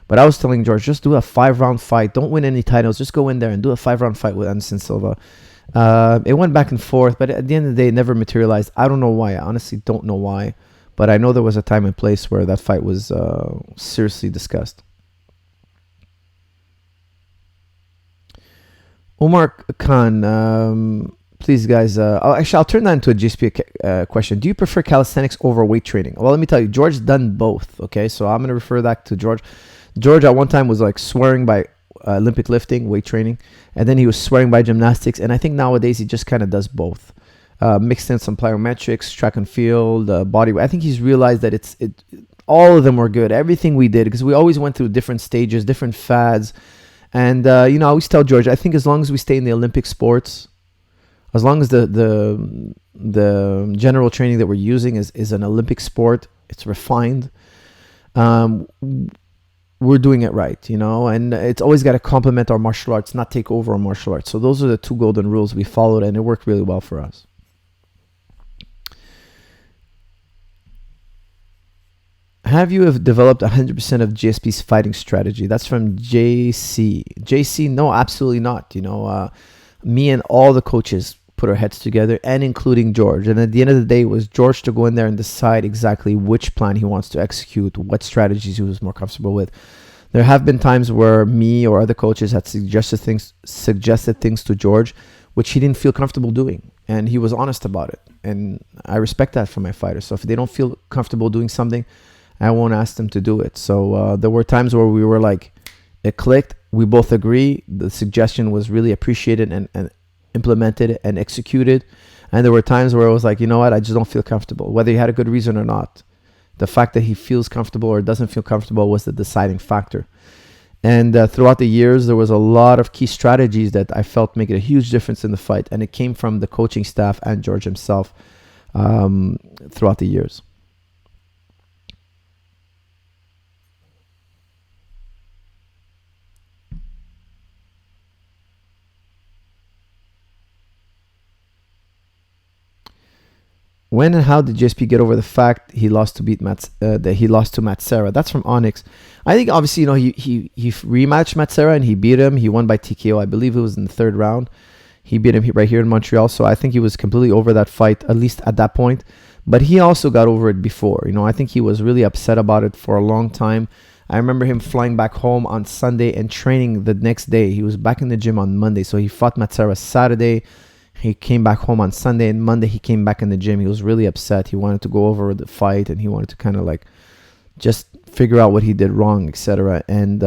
But I was telling George, just do a 5-round fight. Don't win any titles. Just go in there and do a 5-round fight with Anderson Silva. It went back and forth, but at the end of the day, it never materialized. I don't know why. I honestly don't know why. But I know there was a time and place where that fight was seriously discussed. Omar Khan, Please, guys. Actually, I'll turn that into a GSP question. Do you prefer calisthenics over weight training? Well, let me tell you, George's done both. Okay, so I'm gonna refer that to George. George at one time was like swearing by Olympic lifting, weight training, and then he was swearing by gymnastics. And I think nowadays he just kind of does both, mixed in some plyometrics, track and field, body. I think he's realized that all of them were good. Everything we did, because we always went through different stages, different fads. And I always tell George, I think as long as we stay in the Olympic sports, as long as the general training that we're using is an Olympic sport, it's refined. We're doing it right, and it's always got to complement our martial arts, not take over our martial arts. So those are the two golden rules we followed, and it worked really well for us. Have you developed 100% of GSP's fighting strategy? That's from JC. JC, no, absolutely not. Me and all the coaches put our heads together, and including George. And at the end of the day, it was George to go in there and decide exactly which plan he wants to execute, what strategies he was more comfortable with. There have been times where me or other coaches had suggested things to George, which he didn't feel comfortable doing. And he was honest about it. And I respect that from my fighters. So if they don't feel comfortable doing something, I won't ask them to do it. So there were times where we were like, it clicked. We both agree. The suggestion was really appreciated and implemented and executed. And there were times where I was like, you know what, I just don't feel comfortable, whether he had a good reason or not. The fact that he feels comfortable or doesn't feel comfortable was the deciding factor. And throughout the years, there was a lot of key strategies that I felt make a huge difference in the fight, and it came from the coaching staff and George himself throughout the years. When and how did Gsp get over the fact he lost to Matt Serra? That's from Onyx. I think obviously he rematched Matt Serra and he beat him. He won by TKO. I believe it was in the third round. He beat him right here in Montreal. So I think he was completely over that fight, at least at that point. But he also got over it before. I think he was really upset about it for a long time. I remember him flying back home on Sunday and training the next day. He was back in the gym on Monday. So he fought Matt Serra Saturday. He came back home on Sunday, and Monday he came back in the gym. He was really upset. He wanted to go over the fight, and he wanted to kind of like just figure out what he did wrong, etc. And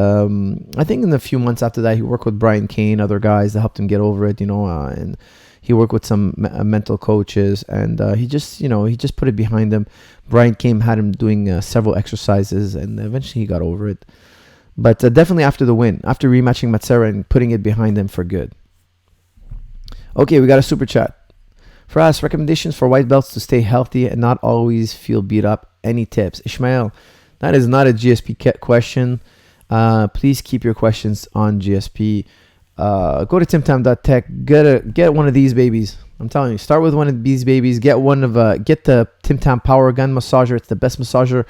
I think in a few months after that, he worked with Brian Kane, other guys that helped him get over it, and he worked with some mental coaches, and he just put it behind him. Brian Kane had him doing several exercises, and eventually he got over it. But definitely after the win, after rematching Matt Serra and putting it behind him for good. Okay, we got a super chat. For us, recommendations for white belts to stay healthy and not always feel beat up. Any tips? Ishmael, that is not a GSP question. Please keep your questions on GSP. Go to timtam.tech. Get one of these babies. I'm telling you, start with one of these babies. Get the Tim Tam Power Gun massager. It's the best massager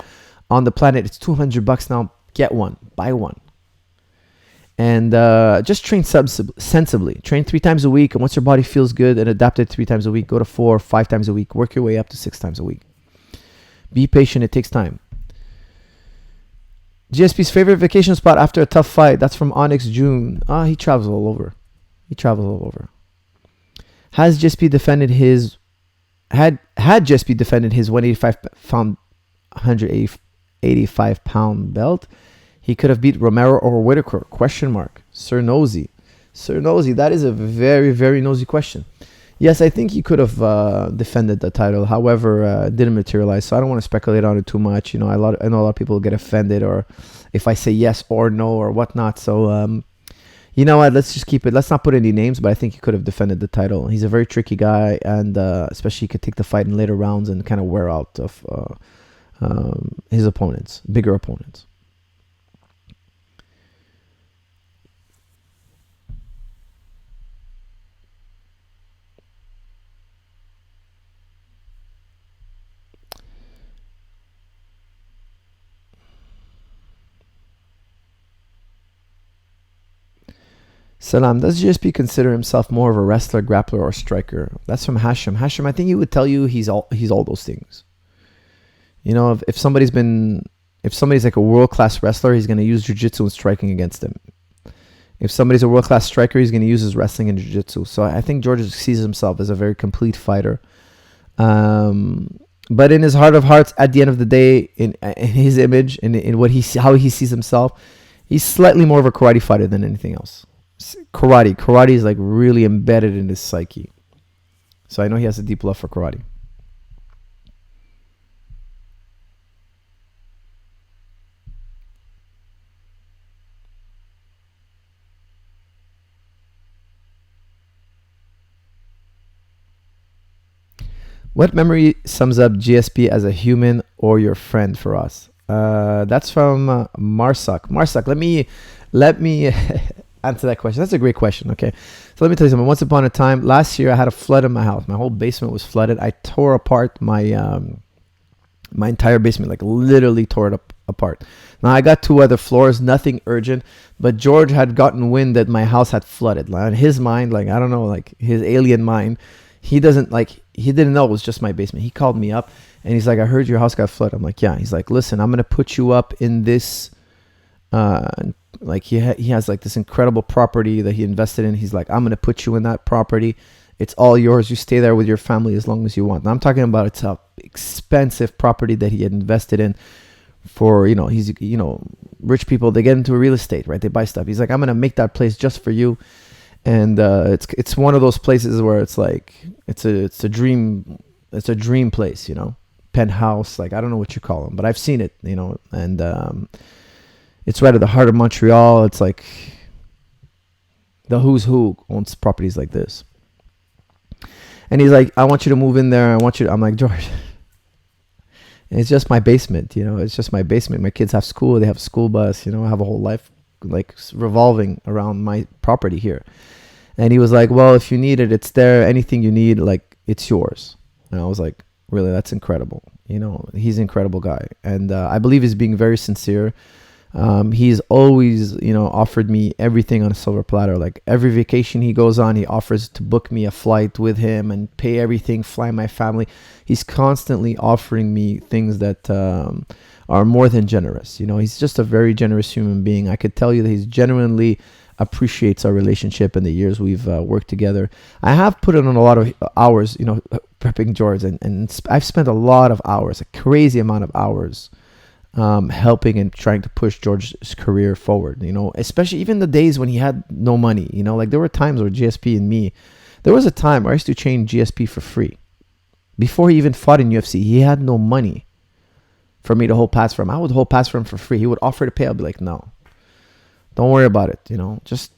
on the planet. It's $200 now. Get one. Buy one. And just train sensibly. Train 3 times a week. And once your body feels good and adapt it 3 times a week, go to 4 or 5 times a week. Work your way up to 6 times a week. Be patient. It takes time. GSP's favorite vacation spot after a tough fight. That's from Onyx June. He travels all over. Has GSP defended his... Had GSP defended his 185 pound belt, he could have beat Romero or Whitaker? ? Sir Nosy. That is a very, very nosy question. Yes, I think he could have defended the title. However, it didn't materialize. So I don't want to speculate on it too much. I know a lot of people get offended, or if I say yes or no or whatnot. So, you know what? Let's just keep it. Let's not put any names, but I think he could have defended the title. He's a very tricky guy, and especially he could take the fight in later rounds and kind of wear out of his opponents, bigger opponents. Salam, does GSP consider himself more of a wrestler, grappler, or striker? That's from Hashim. Hashim, I think he would tell you he's all those things. If somebody's like a world-class wrestler, he's going to use jiu-jitsu and striking against him. If somebody's a world-class striker, he's going to use his wrestling and jiu-jitsu. So I think George sees himself as a very complete fighter. But in his heart of hearts, at the end of the day, in his image, in what how he sees himself, he's slightly more of a karate fighter than anything else. Karate is like really embedded in his psyche. So I know he has a deep love for karate. What memory sums up GSP as a human or your friend for us? That's from Marsak. Marsak, let me answer that question. That's a great question. Okay, so let me tell you something. Once upon a time, last year I had a flood in my house. My whole basement was flooded. I tore apart my my entire basement, like literally tore it apart. Now I got 2 other floors, nothing urgent, but George had gotten wind that my house had flooded. Like, in his mind, like I don't know, like his alien mind, he didn't know it was just my basement. He called me up and he's like, I heard your house got flooded. I'm like, yeah. He's like, listen, I'm going to put you up in this, like he has like this incredible property that he invested in. He's like, I'm going to put you in that property. It's all yours. You stay there with your family as long as you want. And I'm talking about it's a expensive property that he had invested in for, he's, rich people, they get into real estate, right? They buy stuff. He's like, I'm going to make that place just for you. And it's one of those places where it's like it's a dream place, penthouse, like I don't know what you call them, but I've seen it, and it's right at the heart of Montreal. It's like the who's who owns properties like this. And he's like, I want you to move in there. I'm like, George, it's just my basement, it's just my basement. My kids have school, they have a school bus, I have a whole life like revolving around my property here. And he was like, well, if you need it, it's there. Anything you need, like, it's yours. And I was like, really, that's incredible. He's an incredible guy. And I believe he's being very sincere. He's always, offered me everything on a silver platter. Like every vacation he goes on, he offers to book me a flight with him and pay everything, fly my family. He's constantly offering me things that are more than generous. He's just a very generous human being. I could tell you that he's genuinely appreciates our relationship and the years we've worked together. I have put in a lot of hours, prepping George, and I've spent a lot of hours, a crazy amount of hours, helping and trying to push George's career forward, especially even the days when he had no money, like there were times where GSP and me, there was a time where I used to train GSP for free. Before he even fought in UFC, he had no money for me to hold pads for him. I would hold pads for him for free. He would offer to pay. I'd be like, no, don't worry about it. Just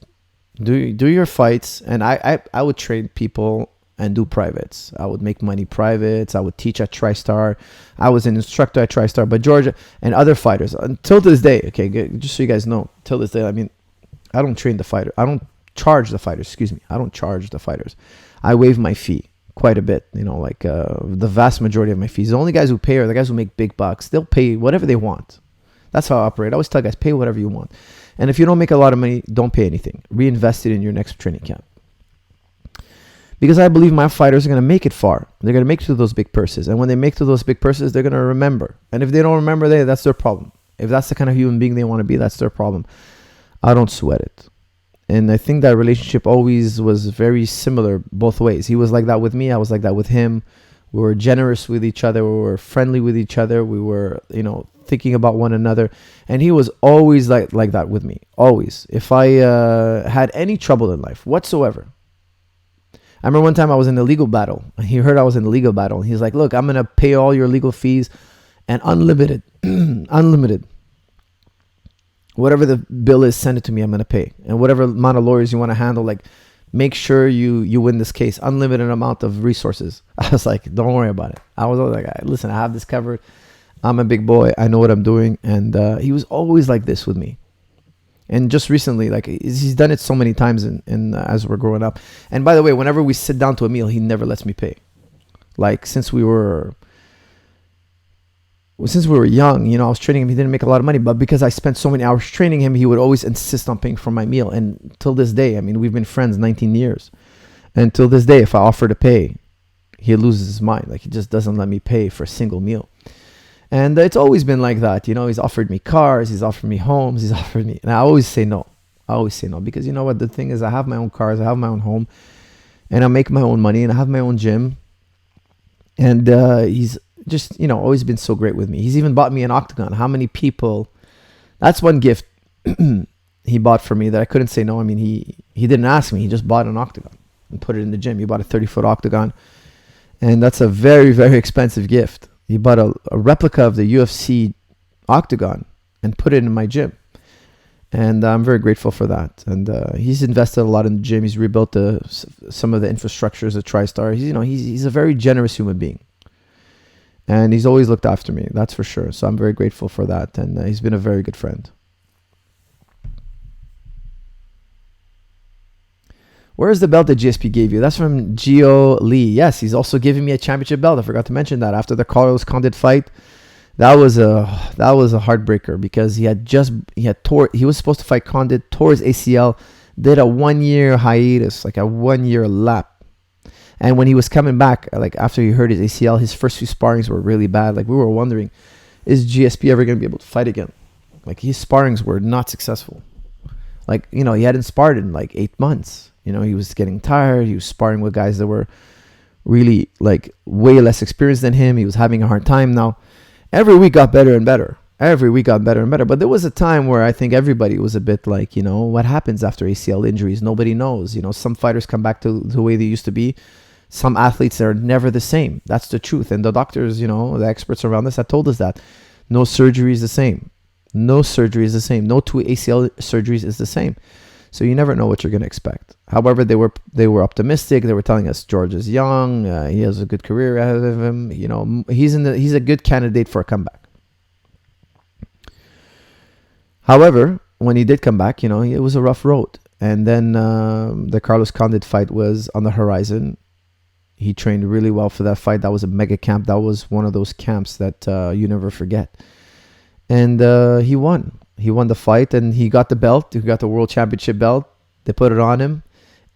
do your fights. And I would train people and do privates. I would make money privates. I would teach at Tristar. I was an instructor at Tristar. But George and other fighters, until this day, okay, just so you guys know, till this day, I mean, I don't train the fighter. I don't charge the fighters. Excuse me. I don't charge the fighters. I waive my fee quite a bit. The vast majority of my fees. The only guys who pay are the guys who make big bucks. They'll pay whatever they want. That's how I operate. I always tell guys, pay whatever you want. And if you don't make a lot of money, don't pay anything. Reinvest it in your next training camp. Because I believe my fighters are going to make it far. They're going to make it to those big purses. And when they make it to those big purses, they're going to remember. And if they don't remember, that's their problem. If that's the kind of human being they want to be, that's their problem. I don't sweat it. And I think that relationship always was very similar both ways. He was like that with me. I was like that with him. We were generous with each other. We were friendly with each other. We were, thinking about one another. And he was always like that with me. Always. If I had any trouble in life whatsoever. I remember one time I was in a legal battle. He heard I was in a legal battle. He's like, look, I'm going to pay all your legal fees and unlimited. Unlimited. Whatever the bill is, send it to me. I'm going to pay. And whatever amount of lawyers you want to handle, like, make sure you win this case. Unlimited amount of resources. I was like, don't worry about it. I was always like, listen, I have this covered. I'm a big boy. I know what I'm doing. And he was always like this with me. And just recently, like, he's done it so many times in as we're growing up. And by the way, whenever we sit down to a meal, he never lets me pay. Like, since we were young, I was training him. He didn't make a lot of money, but because I spent so many hours training him, he would always insist on paying for my meal. And till this day, I mean, we've been friends 19 years. And till this day, if I offer to pay, he loses his mind. Like, he just doesn't let me pay for a single meal. And it's always been like that. He's offered me cars, he's offered me homes, he's offered me, and I always say no. I always say no, because you know what? The thing is, I have my own cars, I have my own home, and I make my own money, and I have my own gym. And he's just, always been so great with me. He's even bought me an octagon. How many people? That's one gift he bought for me that I couldn't say no. I mean, he didn't ask me. He just bought an octagon and put it in the gym. He bought a 30-foot octagon, and that's a very, very expensive gift. He bought a replica of the UFC octagon and put it in my gym. And I'm very grateful for that. And he's invested a lot in the gym. He's rebuilt some of the infrastructures at Tristar. He's a very generous human being. And he's always looked after me, that's for sure. So I'm very grateful for that. And he's been a very good friend. Where is the belt that GSP gave you? That's from Gio Lee. Yes, he's also giving me a championship belt. I forgot to mention that. After the Carlos Condit fight, that was a heartbreaker, because he was supposed to fight Condit, tore his ACL, did a 1-year hiatus, like a 1-year lap. And when he was coming back, like after he hurt his ACL, his first few sparrings were really bad. Like we were wondering, is GSP ever going to be able to fight again? Like his sparrings were not successful. Like, he hadn't sparred in like 8 months. He was getting tired. He was sparring with guys that were really like way less experienced than him. He was having a hard time. Now, every week got better and better. But there was a time where I think everybody was a bit like, what happens after ACL injuries? Nobody knows. Some fighters come back to the way they used to be. Some athletes are never the same. That's the truth. And the doctors, the experts around us have told us that. No surgery is the same. No two ACL surgeries is the same. So you never know what you're going to expect. However, they were optimistic. They were telling us George is young. He has a good career ahead of him. He's a good candidate for a comeback. However, when he did come back, it was a rough road. And then the Carlos Condit fight was on the horizon. He trained really well for that fight. That was a mega camp. That was one of those camps that you never forget. And he won. He won the fight, and he got the belt. He got the world championship belt. They put it on him.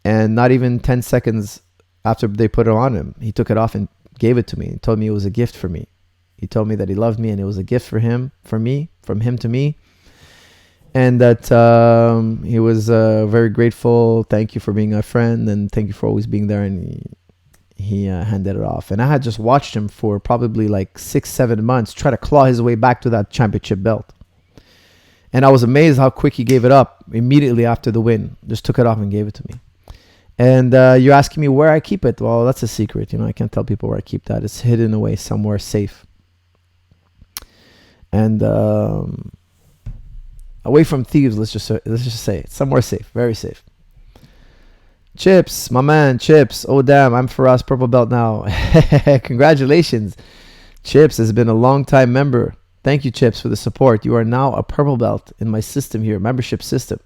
And not even 10 seconds after they put it on him, he took it off and gave it to me. He told me it was a gift for me. He told me that he loved me, and it was a gift for him, from him to me. And that he was very grateful. Thank you for being a friend, and thank you for always being there. And he handed it off. And I had just watched him for probably like 6-7 months try to claw his way back to that championship belt. And I was amazed how quick he gave it up immediately after the win. Just took it off and gave it to me. And you're asking me where I keep it. Well, that's a secret. I can't tell people where I keep that. It's hidden away somewhere safe. And away from thieves, let's just say it. Somewhere safe. Very safe. Chips, my man, Chips. Oh, damn, I'm Faraz Purple Belt now. Congratulations. Chips has been a long-time member. Thank you, Chips, for the support. You are now a purple belt in my system here, membership system.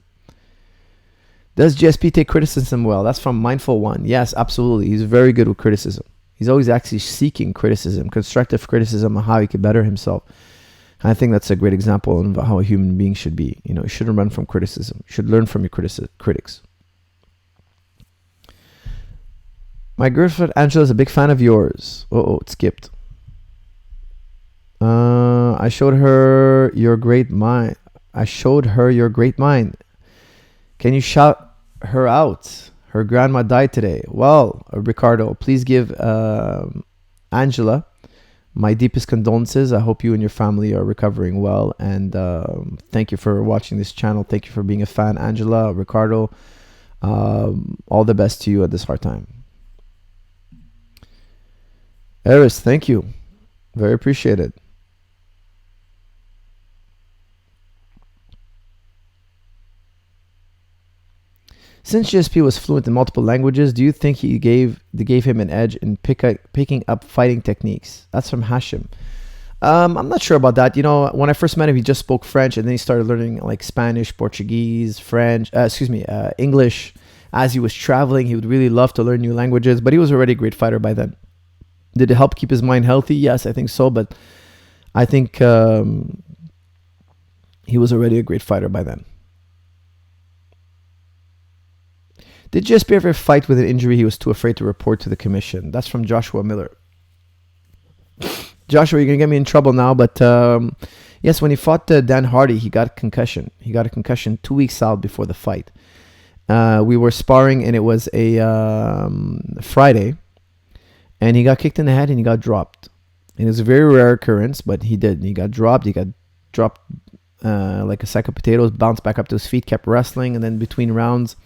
Does GSP take criticism well? That's from Mindful One. Yes, absolutely. He's very good with criticism. He's always actually seeking criticism, constructive criticism on how he can better himself. And I think that's a great example of how a human being should be. You shouldn't run from criticism. You should learn from your critics. My girlfriend Angela is a big fan of yours. It skipped. I showed her your great mind. Can you shout her out? Her grandma died today. Well, Ricardo, please give Angela my deepest condolences. I hope you and your family are recovering well. And thank you for watching this channel. Thank you for being a fan, Angela, Ricardo. All the best to you at this hard time. Eris, thank you. Very appreciated. Since GSP was fluent in multiple languages, do you think they gave him an edge in picking up fighting techniques? That's from Hashim. I'm not sure about that. When I first met him, he just spoke French, and then he started learning like Spanish, Portuguese, English. As he was traveling, he would really love to learn new languages, but he was already a great fighter by then. Did it help keep his mind healthy? Yes, I think so, but I think he was already a great fighter by then. Did GSP ever fight with an injury he was too afraid to report to the commission? That's from Joshua Miller. Joshua, you're going to get me in trouble now, but Yes, when he fought Dan Hardy, he got a concussion. He got a concussion 2 weeks out before the fight. We were sparring, and it was a Friday, and he got kicked in the head and he got dropped. It was a very rare occurrence, but he did. He got dropped. He got dropped like a sack of potatoes, bounced back up to his feet, kept wrestling, and then between rounds,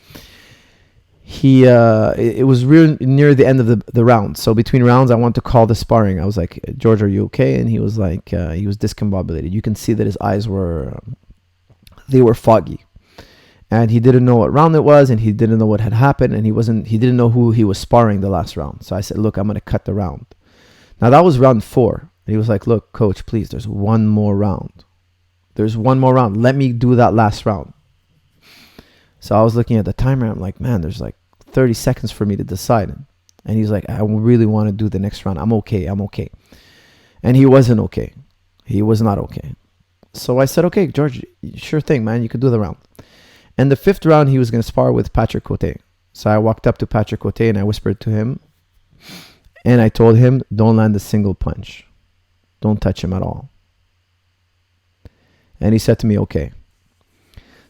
it was real near the end of the round. So between rounds, I wanted to call the sparring. I was like, George, are you okay? And he was like, he was discombobulated. You can see that his eyes were foggy. And he didn't know what round it was, and he didn't know what had happened, and he didn't know who he was sparring the last round. So I said, look, I'm going to cut the round. Now that was round 4. And he was like, look, coach, please, there's one more round. There's one more round. Let me do that last round. So I was looking at the timer. I'm like, man, there's like 30 seconds for me to decide. And he's like, I really want to do the next round. I'm okay. And he wasn't okay. He was not okay. So I said, okay, George, sure thing, man. You could do the round. And the 5th round, he was going to spar with Patrick Cote. So I walked up to Patrick Cote and I whispered to him. And I told him, don't land a single punch. Don't touch him at all. And he said to me, okay.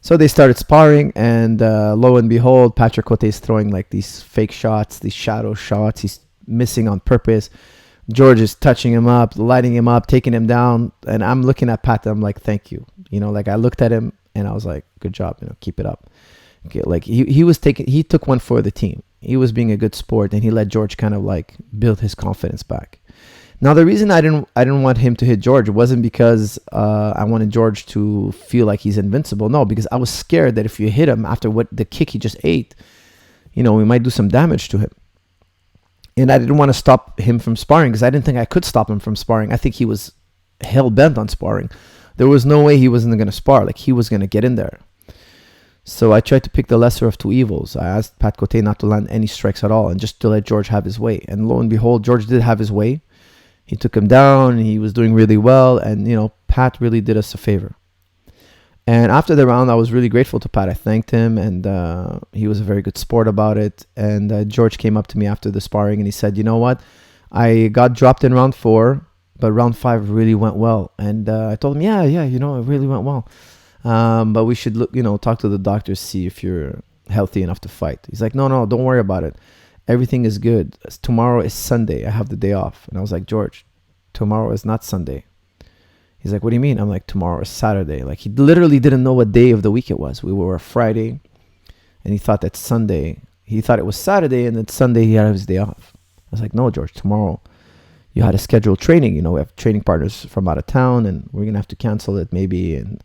So they started sparring, and lo and behold, Patrick Cote is throwing like these fake shots, these shadow shots. He's missing on purpose. George is touching him up, lighting him up, taking him down. And I'm looking at Pat, and I'm like, thank you. Like I looked at him, and I was like, good job, keep it up. Okay, like he took one for the team. He was being a good sport, and he let George kind of like build his confidence back. Now, the reason I didn't want him to hit George wasn't because I wanted George to feel like he's invincible. No, because I was scared that if you hit him after what the kick he just ate, we might do some damage to him. And I didn't want to stop him from sparring because I didn't think I could stop him from sparring. I think he was hell-bent on sparring. There was no way he wasn't going to spar. Like, he was going to get in there. So I tried to pick the lesser of two evils. I asked Pat Cote not to land any strikes at all and just to let George have his way. And lo and behold, George did have his way. He took him down. He was doing really well. And, Pat really did us a favor. And after the round, I was really grateful to Pat. I thanked him, and he was a very good sport about it. And George came up to me after the sparring, and he said, you know what? I got dropped in round 4, but round 5 really went well. And I told him, yeah, it really went well. But we should talk to the doctors, see if you're healthy enough to fight. He's like, no, don't worry about it. Everything is good. Tomorrow is Sunday. I have the day off. And I was like, George, tomorrow is not Sunday. He's like, what do you mean? I'm like, tomorrow is Saturday. Like, he literally didn't know what day of the week it was. We were Friday, and he thought that Sunday. He thought it was Saturday, and then Sunday he had his day off. I was like, no, George, tomorrow you had a scheduled training. We have training partners from out of town, and we're going to have to cancel it maybe. And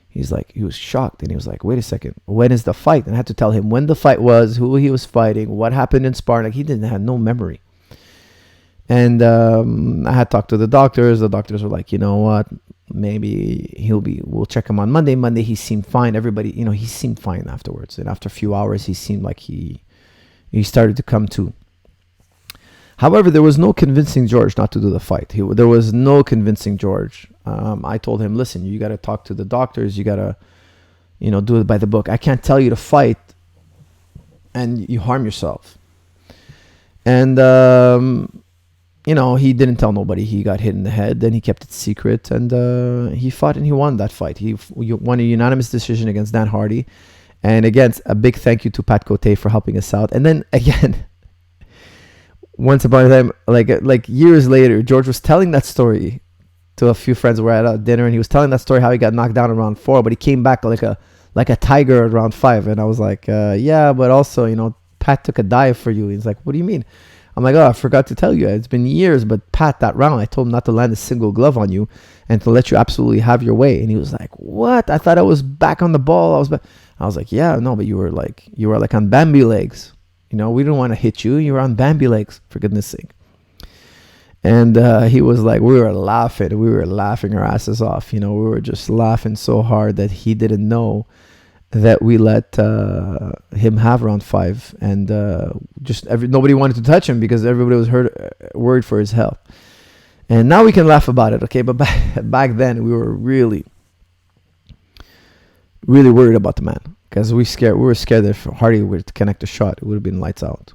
he was shocked, and he was like, wait a second, when is the fight? And I had to tell him when the fight was, who he was fighting, what happened in sparring. Like, he didn't have no memory. And I had talked to the doctors. The doctors were like, you know what, maybe we'll check him on Monday. Monday, he seemed fine. Everybody, he seemed fine afterwards. And after a few hours, he seemed like he started to come to. However, there was no convincing George not to do the fight. There was no convincing George. I told him, listen, you got to talk to the doctors. You got to, do it by the book. I can't tell you to fight and you harm yourself. And, he didn't tell nobody. He got hit in the head. Then he kept it secret. And he fought and he won that fight. He won a unanimous decision against Dan Hardy. And again, a big thank you to Pat Cote for helping us out. And then again, once upon a time, like years later, George was telling that story to a few friends. We were at a dinner, and he was telling that story how he got knocked down in round 4, but he came back like a tiger at round 5. And I was like, yeah, but also, Pat took a dive for you. He's like, what do you mean? I'm like, oh, I forgot to tell you. It's been years, but Pat, that round, I told him not to land a single glove on you and to let you absolutely have your way. And he was like, what? I thought I was back on the ball. I was like, yeah, no, but you were like on Bambi legs. We didn't want to hit you. You were on Bambi legs, for goodness sake. And he was like, we were laughing. We were laughing our asses off. We were just laughing so hard that he didn't know that we let him have round 5. And nobody wanted to touch him because everybody was worried for his health. And now we can laugh about it, okay? But back then, we were really, really worried about the man. Because we were scared that if Hardy were to connect a shot, it would have been lights out.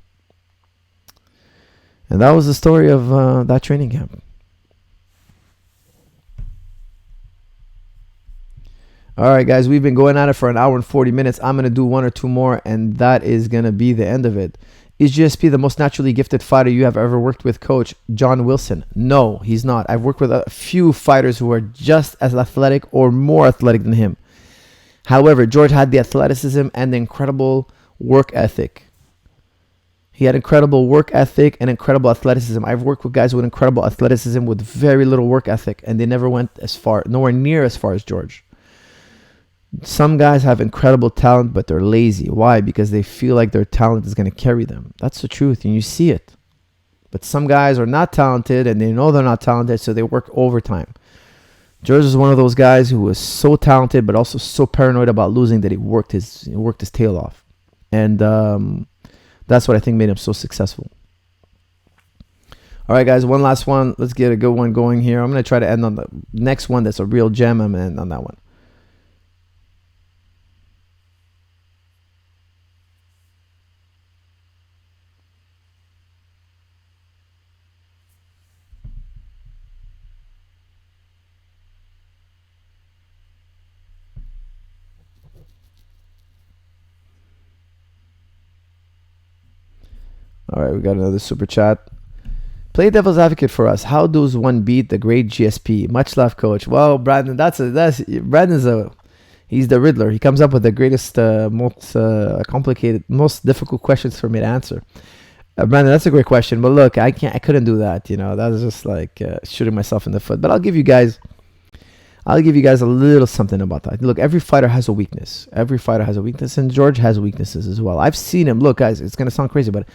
And that was the story of that training camp. All right, guys, we've been going at it for an hour and 40 minutes. I'm going to do one or two more, and that is going to be the end of it. Is GSP the most naturally gifted fighter you have ever worked with, Coach John Wilson? No, he's not. I've worked with a few fighters who are just as athletic or more athletic than him. However, George had the athleticism and the incredible work ethic. He had incredible work ethic and incredible athleticism. I've worked with guys with incredible athleticism with very little work ethic, and they never went nowhere near as far as George. Some guys have incredible talent, but they're lazy. Why? Because they feel like their talent is going to carry them. That's the truth, and you see it. But some guys are not talented, and they know they're not talented, so they work overtime. George is one of those guys who was so talented, but also so paranoid about losing that he worked his tail off. And that's what I think made him so successful. All right, guys, one last one. Let's get a good one going here. I'm going to try to end on the next one that's a real gem. I'm going to end on that one. All right, we got another super chat. Play devil's advocate for us. How does one beat the great GSP? Much love, Coach. Well, Brandon, he's the Riddler. He comes up with the greatest, most complicated, most difficult questions for me to answer. Brandon, that's a great question. But look, I couldn't do that. You know, that was just like shooting myself in the foot. But I'll give you guys a little something about that. Look, every fighter has a weakness. And George has weaknesses as well. I've seen him. Look, guys, it's gonna sound crazy, but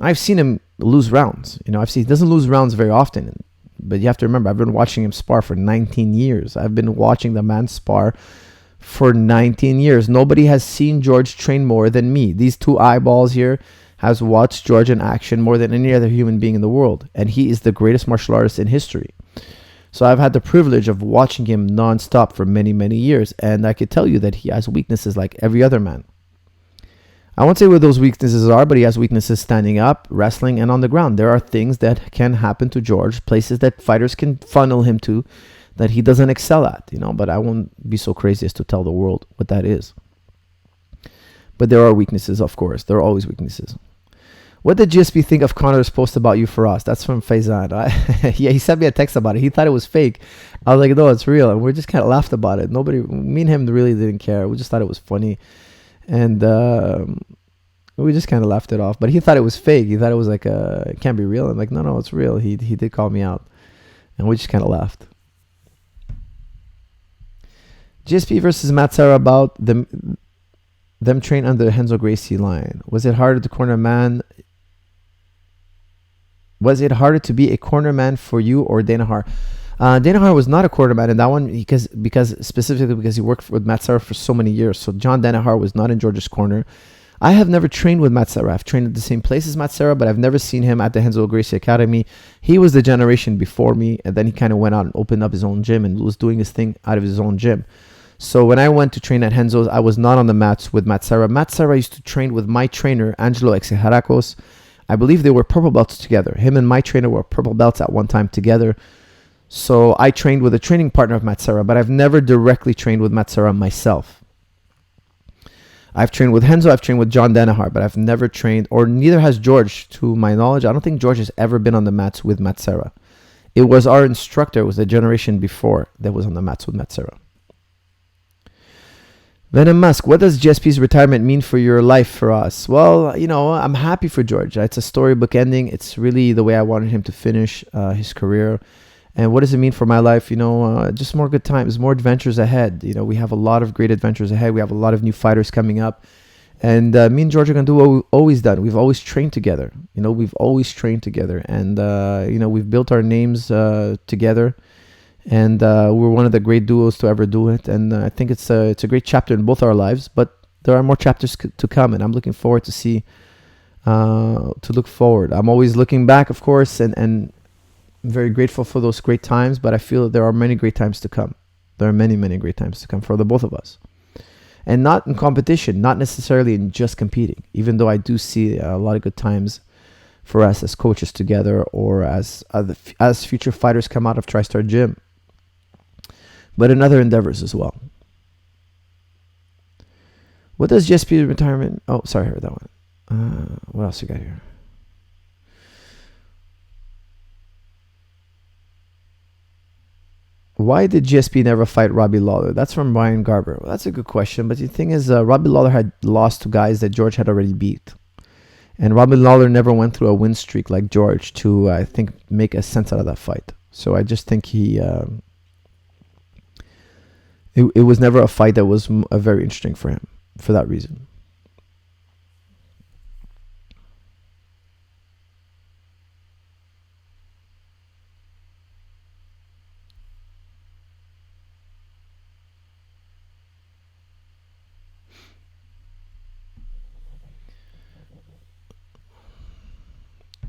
I've seen him lose rounds. You know, he doesn't lose rounds very often. But you have to remember, I've been watching him spar for 19 years. I've been watching the man spar for 19 years. Nobody has seen George train more than me. These two eyeballs here has watched George in action more than any other human being in the world. And he is the greatest martial artist in history. So I've had the privilege of watching him nonstop for many, many years. And I could tell you that he has weaknesses like every other man. I won't say what those weaknesses are, but he has weaknesses standing up, wrestling, and on the ground. There are things that can happen to George, places that fighters can funnel him to that he doesn't excel at, you know, but I won't be so crazy as to tell the world what that is. But there are weaknesses, of course. There are always weaknesses. What did GSP think of Conor's post about you for us? That's from Faizan. Yeah, he sent me a text about it. He thought it was fake. I was like, no, it's real. And we just kind of laughed about it. Me and him really didn't care. We just thought it was funny. And we just kind of laughed it off. But he thought it was fake. He thought it was like, it can't be real. I'm like, no, it's real. He did call me out. And we just kind of laughed. GSP versus Matt Serra about them train under Renzo Gracie line. Was it harder to be a corner man for you or Danaher? Danaher was not a corner man in that one because he worked with Matt Serra for so many years. So John Danaher was not in George's corner. I have never trained with Matt Serra. I've trained at the same place as Matt Serra, but I've never seen him at the Renzo Gracie Academy. He was the generation before me, and then he kind of went out and opened up his own gym and was doing his thing out of his own gym. So when I went to train at Renzo's, I was not on the mats with Matt Serra. Matt Serra used to train with my trainer, Angelo Exeharakos. I believe they were purple belts together. Him and my trainer were purple belts at one time together. So I trained with a training partner of Matt Serra, but I've never directly trained with Matt Serra myself. I've trained with Renzo, I've trained with John Danaher, but I've never trained, or neither has George, to my knowledge. I don't think George has ever been on the mats with Matt Serra. It was our instructor, it was the generation before that was on the mats with Matt Serra. Venom Musk, what does GSP's retirement mean for your life for us? Well, you know, I'm happy for George. It's a storybook ending. It's really the way I wanted him to finish his career. And what does it mean for my life? You know, just more good times, more adventures ahead. You know, we have a lot of great adventures ahead. We have a lot of new fighters coming up. And me and George are going to do what we've always done. We've always trained together. You know, we've always trained together. And, you know, we've built our names together. And we're one of the great duos to ever do it. And I think it's a great chapter in both our lives. But there are more chapters to come. And I'm looking forward to look forward. I'm always looking back, of course, and I'm very grateful for those great times. But I feel that there are many great times to come. There are many, many great times to come for the both of us. And not in competition, not necessarily in just competing. Even though I do see a lot of good times for us as coaches together or as future fighters come out of Tristar Gym. But in other endeavors as well. What does GSP retirement? Oh, sorry, I heard that one. What else you got here? Why did GSP never fight Robbie Lawler? That's from Brian Garber. Well, that's a good question. But the thing is, Robbie Lawler had lost to guys that George had already beat. And Robbie Lawler never went through a win streak like George to, I think, make a sense out of that fight. So I just think it was never a fight that was very interesting for him for that reason.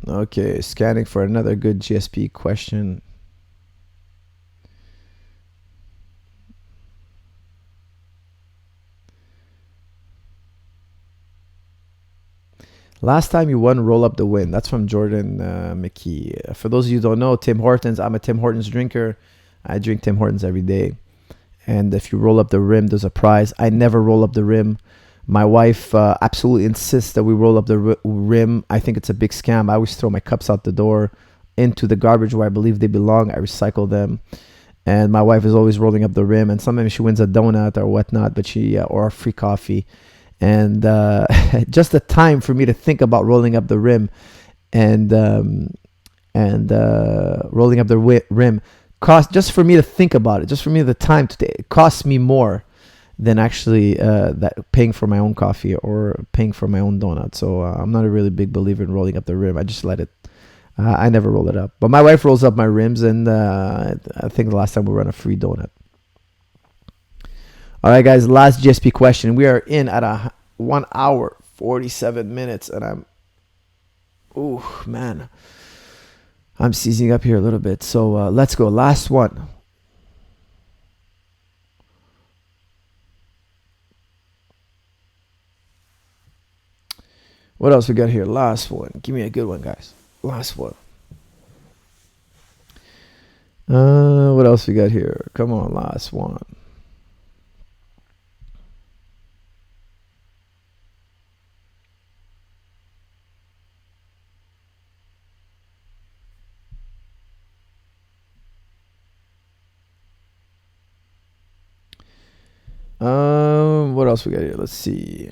Okay, scanning for another good GSP question. Last time you won, roll up the win. That's from Jordan McKee. For those of you who don't know, Tim Hortons, I'm a Tim Hortons drinker. I drink Tim Hortons every day. And if you roll up the rim, there's a prize. I never roll up the rim. My wife absolutely insists that we roll up the rim. I think it's a big scam. I always throw my cups out the door into the garbage where I believe they belong. I recycle them. And my wife is always rolling up the rim. And sometimes she wins a donut or whatnot, but or a free coffee. And just the time for me to think about rolling up the rim and rolling up the rim cost, just for me to think about it, just for me the time to it costs me more than actually that paying for my own coffee or paying for my own donut. So I'm not a really big believer in rolling up the rim. I just let it. I never roll it up. But my wife rolls up my rims, and I think the last time we were on a free donut. All right, guys, last GSP question. We are in at 1 hour, 47 minutes, and I'm seizing up here a little bit. So let's go. Last one. What else we got here? Last one. Give me a good one, guys. Last one. What else we got here? Come on, last one. What else we got here? Let's see.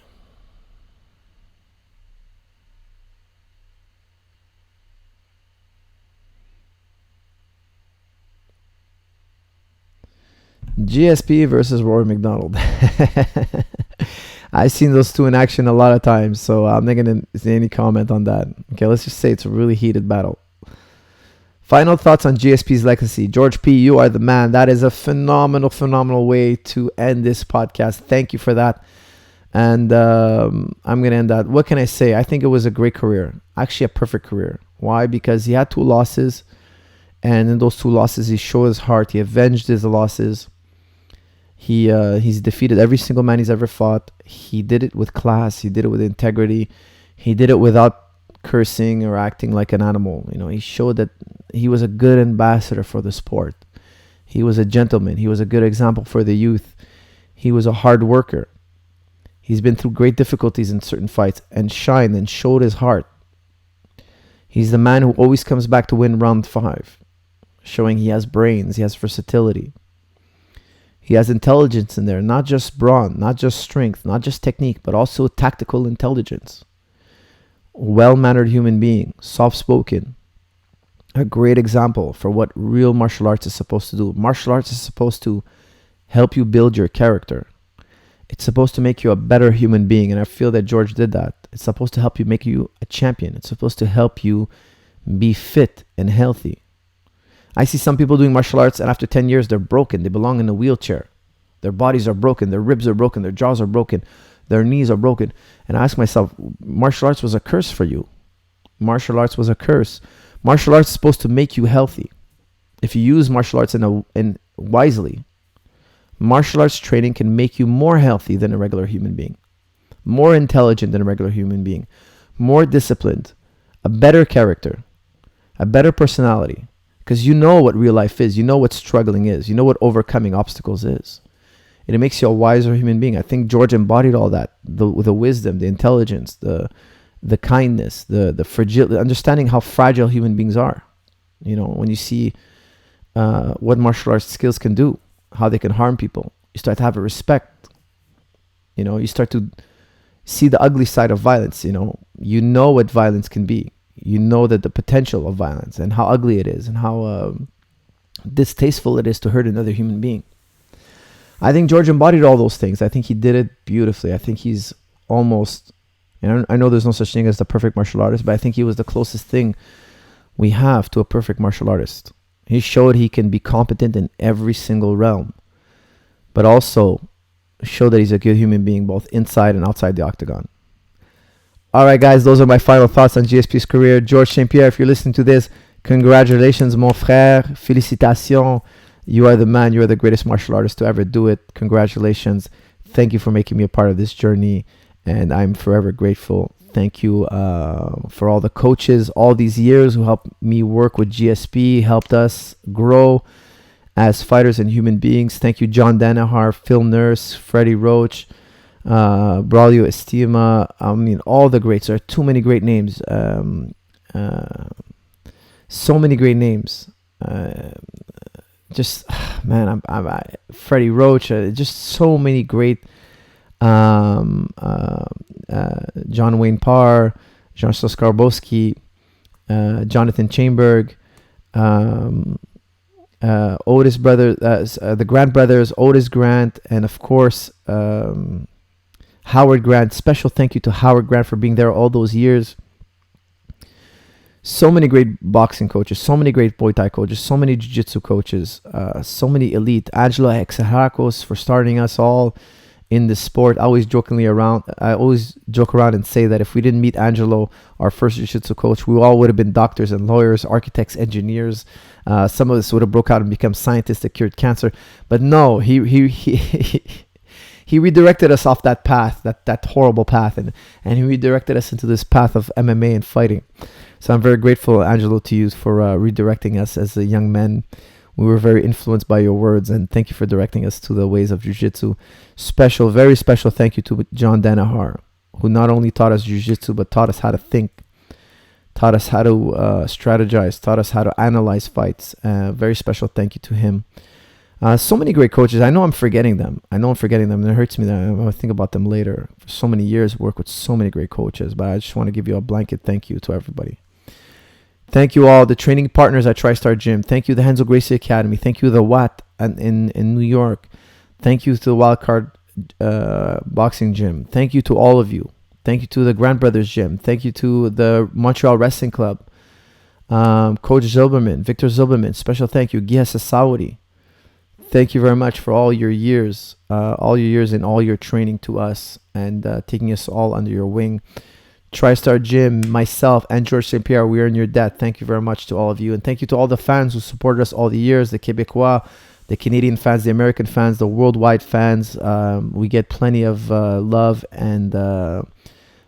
GSP versus Rory McDonald. I've seen those two in action a lot of times, so I'm not going to say any comment on that. Okay, let's just say it's a really heated battle. Final thoughts on GSP's legacy. George P., you are the man. That is a phenomenal way to end this podcast. Thank you for that. And I'm going to end that. What can I say? I think it was a great career. Actually, a perfect career. Why? Because he had 2 losses. And in those 2 losses, he showed his heart. He avenged his losses. He's defeated every single man he's ever fought. He did it with class. He did it with integrity. He did it without cursing or acting like an animal. You know, he showed that he was a good ambassador for the sport. He was a gentleman. He was a good example for the youth. He was a hard worker. He's been through great difficulties in certain fights and shined and showed his heart. He's the man who always comes back to win round 5, showing he has brains, he has versatility. He has intelligence in there, not just brawn, not just strength, not just technique, but also tactical intelligence. Well-mannered human being, soft-spoken. A great example for what real martial arts is supposed to do. Martial arts is supposed to help you build your character. It's supposed to make you a better human being, and I feel that George did that. It's supposed to help you make you a champion. It's supposed to help you be fit and healthy. I see some people doing martial arts, and after 10 years, they're broken. They belong in a wheelchair. Their bodies are broken. Their ribs are broken. Their jaws are broken. Their knees are broken. And I ask myself, martial arts was a curse for you. Martial arts was a curse. Martial arts is supposed to make you healthy. If you use martial arts in wisely, martial arts training can make you more healthy than a regular human being, more intelligent than a regular human being, more disciplined, a better character, a better personality. Because you know what real life is. You know what struggling is. You know what overcoming obstacles is. It makes you a wiser human being. I think George embodied all that, the wisdom, the intelligence, the kindness, the fragility, understanding how fragile human beings are. You know, when you see what martial arts skills can do, how they can harm people, you start to have a respect. You know, you start to see the ugly side of violence. You know what violence can be. You know that the potential of violence and how ugly it is and how distasteful it is to hurt another human being. I think George embodied all those things. I think he did it beautifully. I think he's almost, I know there's no such thing as the perfect martial artist, but I think he was the closest thing we have to a perfect martial artist. He showed he can be competent in every single realm, but also show that he's a good human being both inside and outside the octagon. All right, guys, those are my final thoughts on GSP's career. George St. Pierre, if you're listening to this, congratulations, mon frère. Félicitations. You are the man. You are the greatest martial artist to ever do it. Congratulations. Thank you for making me a part of this journey, and I'm forever grateful. Thank you for all the coaches all these years who helped me work with GSP, helped us grow as fighters and human beings. Thank you, John Danaher, Phil Nurse, Freddie Roach, Braulio Estima. I mean, all the greats. There are too many great names. So many great names. Freddie Roach. Just so many great. John Wayne Parr, Jean Skarbowski, Jonathan Chainberg, Otis brothers, the Grant brothers, Otis Grant, and of course Howard Grant. Special thank you to Howard Grant for being there all those years. So many great boxing coaches, so many great Muay Thai coaches, so many Jiu-Jitsu coaches, so many elite. Angela Exarchos for starting us all in the sport. I always joke around and say that if we didn't meet Angelo, our first jiu-jitsu coach, we all would have been doctors and lawyers, architects, engineers. Some of us would have broke out and become scientists that cured cancer. But no, he redirected us off that path, that horrible path, and he redirected us into this path of MMA and fighting. So I'm very grateful, Angelo, to you for redirecting us as a young men. We were very influenced by your words, and thank you for directing us to the ways of jiu-jitsu. Very special thank you to John Danaher, who not only taught us jiu-jitsu, but taught us how to think, taught us how to strategize, taught us how to analyze fights. Very special thank you to him. So many great coaches. I know I'm forgetting them. And it hurts me that I'm going to think about them later. For so many years, work with so many great coaches, but I just want to give you a blanket thank you to everybody. Thank you all, the training partners at Tristar Gym. Thank you, the Henzo Gracie Academy. Thank you, the Watt in New York. Thank you to the Wildcard Boxing Gym. Thank you to all of you. Thank you to the Grant Brothers Gym. Thank you to the Montreal Wrestling Club. Coach Victor Zilberman. Special thank you. Gias Saudi. Thank you very much for all your years and all your training to us and taking us all under your wing. Tristar Gym, myself, and George St. Pierre, we are in your debt. Thank you very much to all of you. And thank you to all the fans who supported us all the years, the Quebecois, the Canadian fans, the American fans, the worldwide fans. We get plenty of love and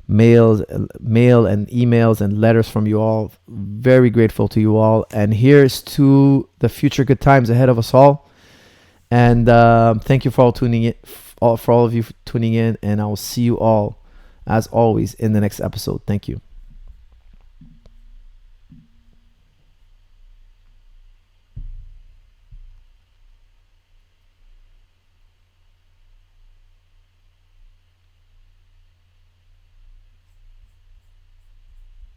mail and emails and letters from you all. Very grateful to you all. And here's to the future good times ahead of us all. And thank you for all of you tuning in. And I will see you all, as always, in the next episode. Thank you.